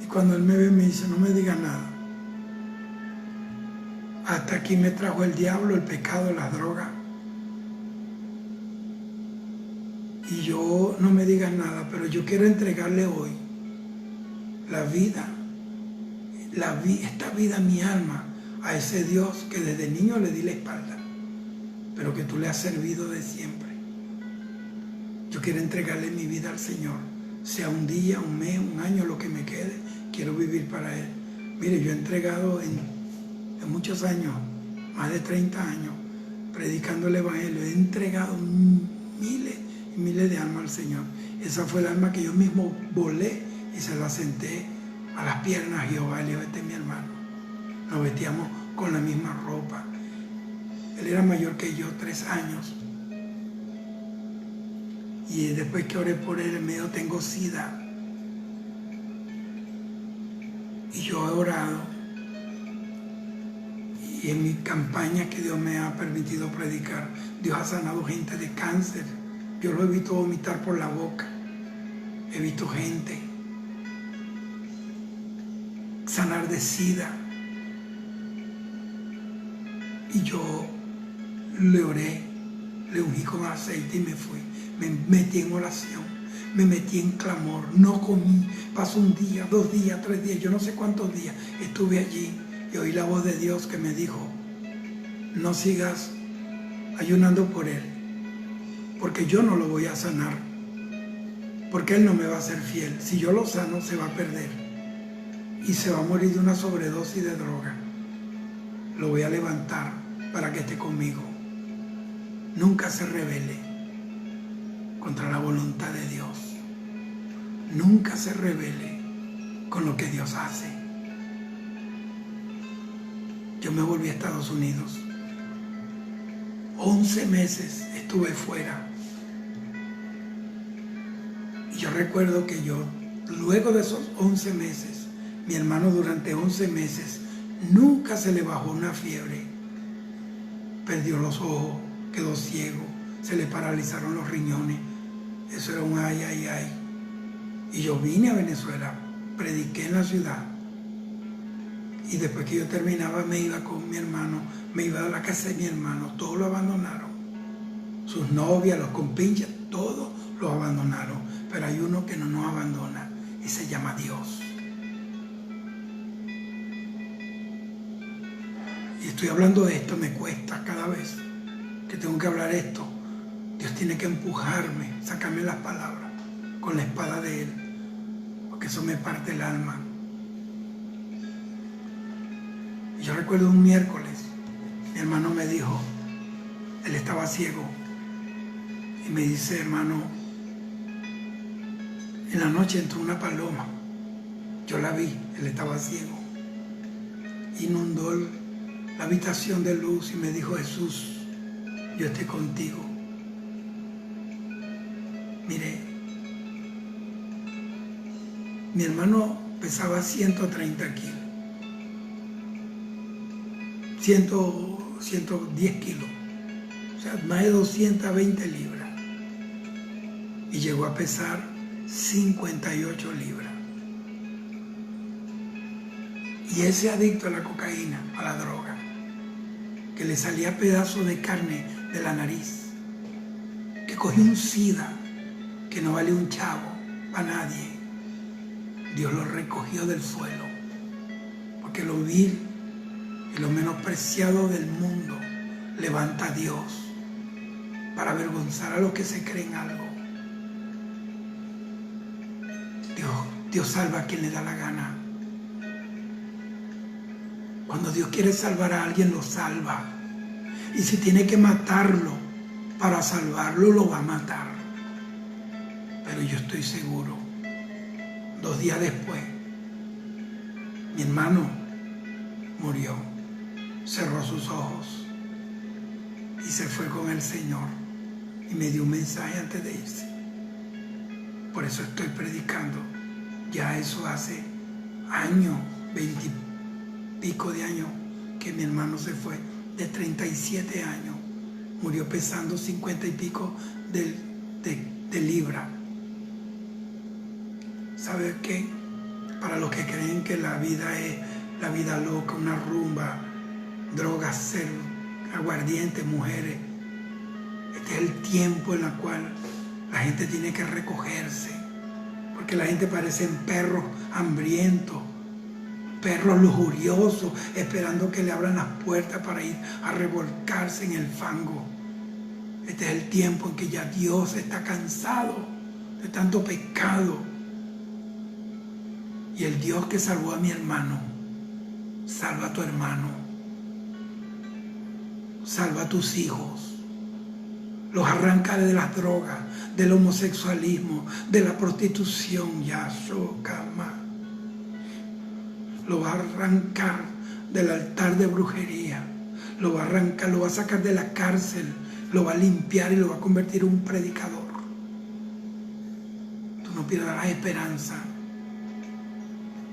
Y cuando él me ve, me dice: no me diga nada. Hasta aquí me trajo el diablo, el pecado, las drogas. Y yo, no me digas nada, pero yo quiero entregarle hoy la vida, esta vida, mi alma, a ese Dios que desde niño le di la espalda, pero que tú le has servido de siempre. Yo quiero entregarle mi vida al Señor, sea un día, un mes, un año, lo que me quede, quiero vivir para Él. Mire, yo he entregado en muchos años, más de 30 años, predicando el Evangelio, he entregado miles y miles de almas al Señor. Esa fue el alma que yo mismo volé y se la senté a las piernas a Jehová. Le digo, este es mi hermano. Nos vestíamos con la misma ropa. Él era mayor que yo, 3 años. Y después que oré por él, me dijo, tengo SIDA. Y yo he orado. Y en mi campaña que Dios me ha permitido predicar, Dios ha sanado gente de cáncer. Yo lo he visto vomitar por la boca. He visto gente sanar de SIDA. Y yo le oré, le ungí con aceite y me fui. Me metí en oración, me metí en clamor, no comí. Pasó un día, 2 días, 3 días, yo no sé cuántos días estuve allí y oí la voz de Dios que me dijo, no sigas ayunando por él, porque yo no lo voy a sanar, porque él no me va a ser fiel. Si yo lo sano, se va a perder y se va a morir de una sobredosis de droga. Lo voy a levantar para que esté conmigo. Nunca se rebele contra la voluntad de Dios. Nunca se rebele con lo que Dios hace. Yo me volví a Estados Unidos. 11 meses estuve fuera. Y yo recuerdo que luego de esos 11 meses, mi hermano durante 11 meses, nunca se le bajó una fiebre. Perdió los ojos, quedó ciego, se le paralizaron los riñones. Eso era un ay, ay, ay. Y yo vine a Venezuela, prediqué en la ciudad. Y después que yo terminaba, me iba con mi hermano, me iba a la casa de mi hermano. Todos lo abandonaron. Sus novias, los compinches, todos lo abandonaron. Pero hay uno que no nos abandona y se llama Dios. Y estoy hablando de esto, me cuesta cada vez que tengo que hablar esto. Dios tiene que empujarme, sacarme las palabras con la espada de Él, porque eso me parte el alma. Y yo recuerdo un miércoles, mi hermano me dijo, él estaba ciego, y me dice, hermano, en la noche entró una paloma, yo la vi, él estaba ciego, inundó la habitación de luz y me dijo, Jesús, yo estoy contigo. Mire, mi hermano pesaba 130 kilos, 110 kilos, o sea, más de 220 libras, y llegó a pesar 58 libras. Y ese adicto a la cocaína, a la droga, que le salía pedazos de carne de la nariz, que cogió un SIDA, que no vale un chavo para nadie, Dios lo recogió del suelo, porque lo vil y lo menospreciado del mundo levanta a Dios para avergonzar a los que se creen algo. Dios salva a quien le da la gana. Cuando Dios quiere salvar a alguien, lo salva. Y si tiene que matarlo para salvarlo, lo va a matar. Pero yo estoy seguro, 2 días después, mi hermano murió, cerró sus ojos y se fue con el Señor y me dio un mensaje antes de irse. Por eso estoy predicando. Ya eso hace años, 20 y pico de años que mi hermano se fue, de 37 años. Murió pesando 50 y pico de libras. ¿Sabe qué? Para los que creen que la vida es la vida loca, una rumba, drogas, cerdo, aguardiente, mujeres, este es el tiempo en el cual La gente tiene que recogerse, porque la gente parece perros hambrientos, perros lujuriosos, esperando que le abran las puertas para ir a revolcarse en el fango. Este es el tiempo en que ya Dios está cansado de tanto pecado. Y el Dios que salvó a mi hermano, salva a tu hermano, salva a tus hijos. Los arranca de las drogas, del homosexualismo, de la prostitución, Yashokama. Lo va a arrancar del altar de brujería, lo va a arrancar, lo va a sacar de la cárcel, lo va a limpiar y lo va a convertir en un predicador. Tú no pierdas la esperanza.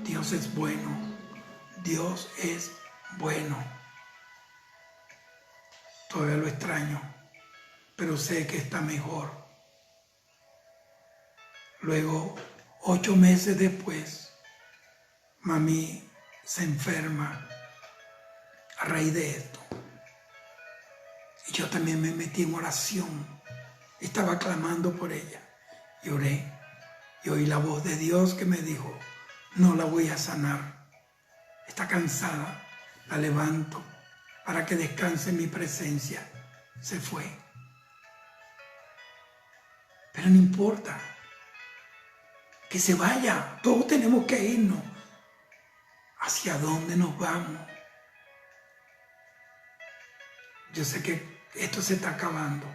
Dios es bueno, Dios es bueno. Todavía lo extraño, pero sé que está mejor. Luego, 8 meses después, mami se enferma a raíz de esto. Y yo también me metí en oración. Estaba clamando por ella. Y oré. Y oí la voz de Dios que me dijo, no la voy a sanar. Está cansada. La levanto para que descanse en mi presencia. Se fue. Pero no importa. Que se vaya. Todos tenemos que irnos. ¿Hacia dónde nos vamos? Yo sé que esto se está acabando.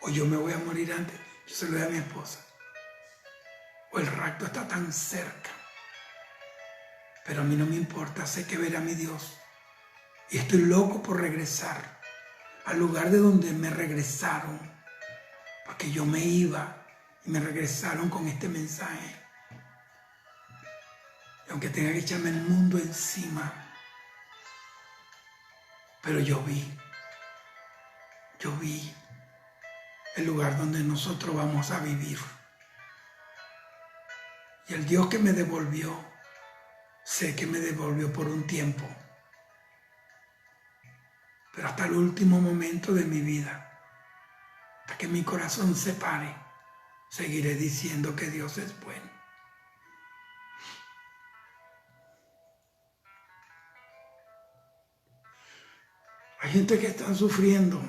O yo me voy a morir antes. Yo se lo doy a mi esposa. O el rapto está tan cerca. Pero a mí no me importa. Sé que veré a mi Dios. Y estoy loco por regresar al lugar de donde me regresaron. Porque yo me iba y me regresaron con este mensaje. Y aunque tenga que echarme el mundo encima, pero yo vi el lugar donde nosotros vamos a vivir. Y el Dios que me devolvió, sé que me devolvió por un tiempo. Pero hasta el último momento de mi vida, hasta que mi corazón se pare, seguiré diciendo que Dios es bueno. Hay gente que está sufriendo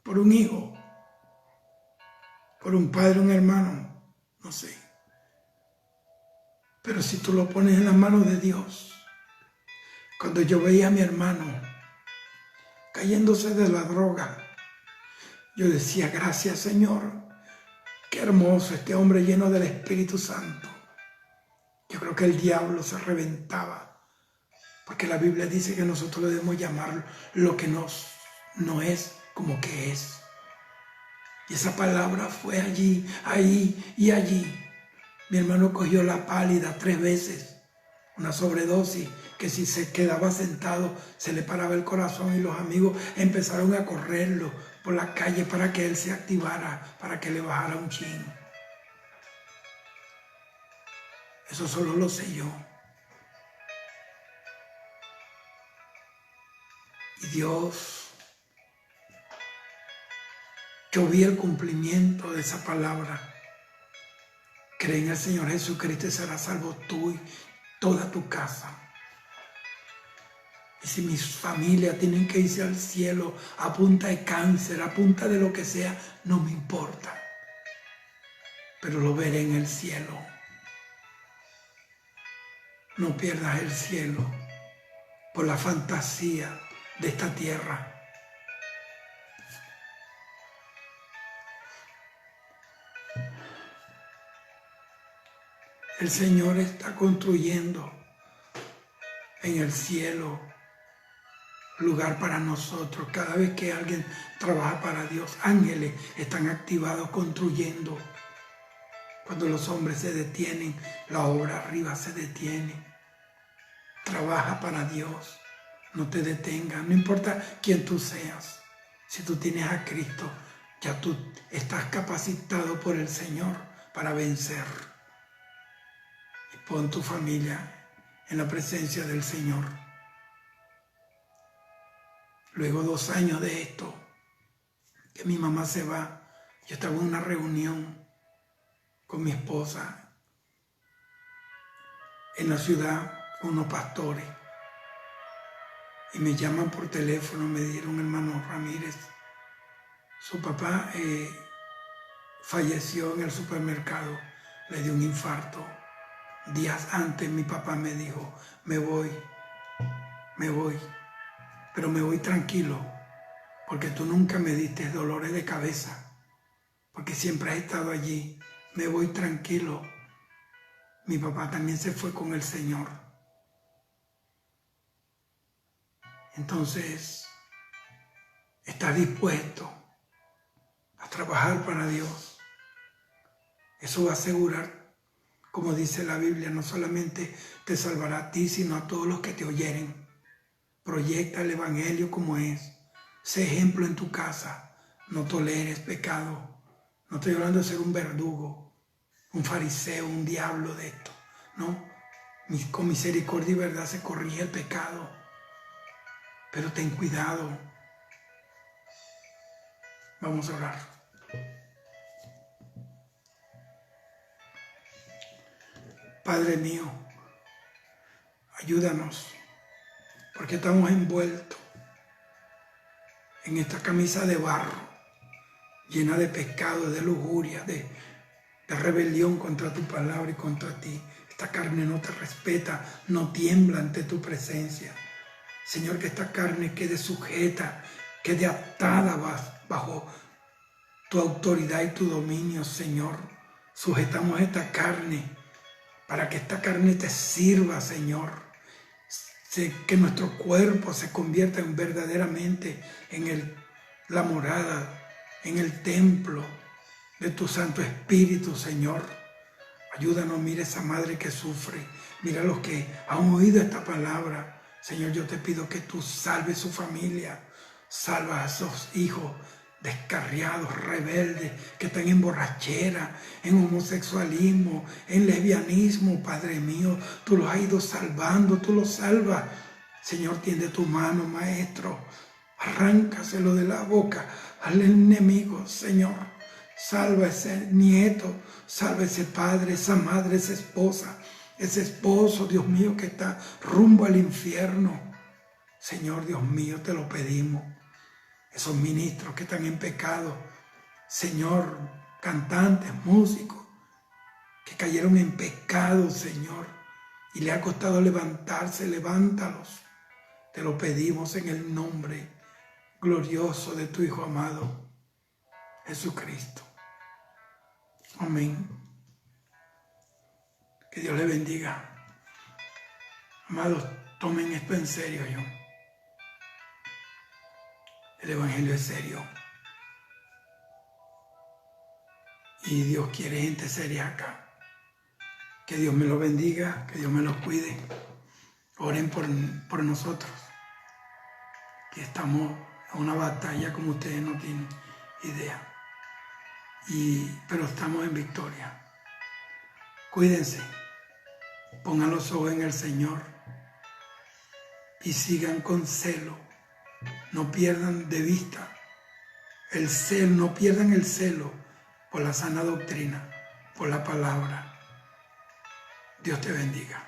por un hijo, por un padre, un hermano, no sé. Pero si tú lo pones en las manos de Dios, cuando yo veía a mi hermano cayéndose de la droga, yo decía, gracias Señor, qué hermoso este hombre lleno del Espíritu Santo. Yo creo que el diablo se reventaba. Porque la Biblia dice que nosotros debemos llamar lo que no es como que es. Y esa palabra fue allí, ahí y allí. Mi hermano cogió la pálida 3 veces, una sobredosis, que si se quedaba sentado se le paraba el corazón y los amigos empezaron a correrlo por la calle para que él se activara, para que le bajara un chin. Eso solo lo sé yo. Y Dios, yo vi el cumplimiento de esa palabra. Cree en el Señor Jesucristo y serás salvo tú y toda tu casa. Y si mis familias tienen que irse al cielo a punta de cáncer, a punta de lo que sea, no me importa. Pero lo veré en el cielo. No pierdas el cielo por la fantasía de esta tierra. El Señor está construyendo en el cielo lugar para nosotros. Cada vez que alguien trabaja para Dios, ángeles están activados construyendo. Cuando los hombres se detienen, la obra arriba se detiene. Trabaja para Dios. No te detengas, no importa quién tú seas. Si tú tienes a Cristo, ya tú estás capacitado por el Señor para vencer. Y pon tu familia en la presencia del Señor. Luego 2 años de esto, que mi mamá se va, yo estaba en una reunión con mi esposa en la ciudad, unos pastores, y me llaman por teléfono, me dijeron, hermano Ramírez, su papá falleció en el supermercado, le dio un infarto. Días antes mi papá me dijo, me voy, pero me voy tranquilo, porque tú nunca me diste dolores de cabeza, porque siempre has estado allí, me voy tranquilo. Mi papá también se fue con el Señor. Entonces, ¿estás dispuesto a trabajar para Dios? Eso va a asegurar, como dice la Biblia, no solamente te salvará a ti, sino a todos los que te oyeren. Proyecta el Evangelio como es. Sé ejemplo en tu casa. No toleres pecado. No estoy hablando de ser un verdugo, un fariseo, un diablo de esto. No. Con misericordia y verdad se corrige el pecado. Pero ten cuidado. Vamos a orar. Padre mío, ayúdanos, porque estamos envueltos en esta camisa de barro, llena de pecado, de lujuria, de rebelión contra tu palabra y contra ti. Esta carne no te respeta, no tiembla ante tu presencia. Señor, que esta carne quede sujeta, quede atada bajo tu autoridad y tu dominio, Señor. Sujetamos esta carne para que esta carne te sirva, Señor. Que nuestro cuerpo se convierta verdaderamente en la morada, en el templo de tu Santo Espíritu, Señor. Ayúdanos, mira esa madre que sufre, mira los que han oído esta palabra. Señor, yo te pido que tú salves su familia, salva a esos hijos descarriados, rebeldes, que están en borrachera, en homosexualismo, en lesbianismo, Padre mío. Tú los has ido salvando, tú los salvas. Señor, tiende tu mano, Maestro. Arráncaselo de la boca al enemigo, Señor. Salva ese nieto, salva ese padre, esa madre, esa esposa, ese esposo, Dios mío, que está rumbo al infierno. Señor, Dios mío, te lo pedimos. Esos ministros que están en pecado, Señor, cantantes, músicos, que cayeron en pecado, Señor, y le ha costado levantarse, levántalos. Te lo pedimos en el nombre glorioso de tu Hijo amado, Jesucristo. Amén. Que Dios le bendiga. Amados, tomen esto en serio, El Evangelio es serio. Y Dios quiere gente seria acá. Que Dios me lo bendiga, que Dios me lo cuide. Oren por nosotros. Que estamos en una batalla como ustedes no tienen idea. Pero estamos en victoria. Cuídense. Pongan los ojos en el Señor. Y sigan con celo. No pierdan de vista el celo, no pierdan el celo por la sana doctrina, por la palabra. Dios te bendiga.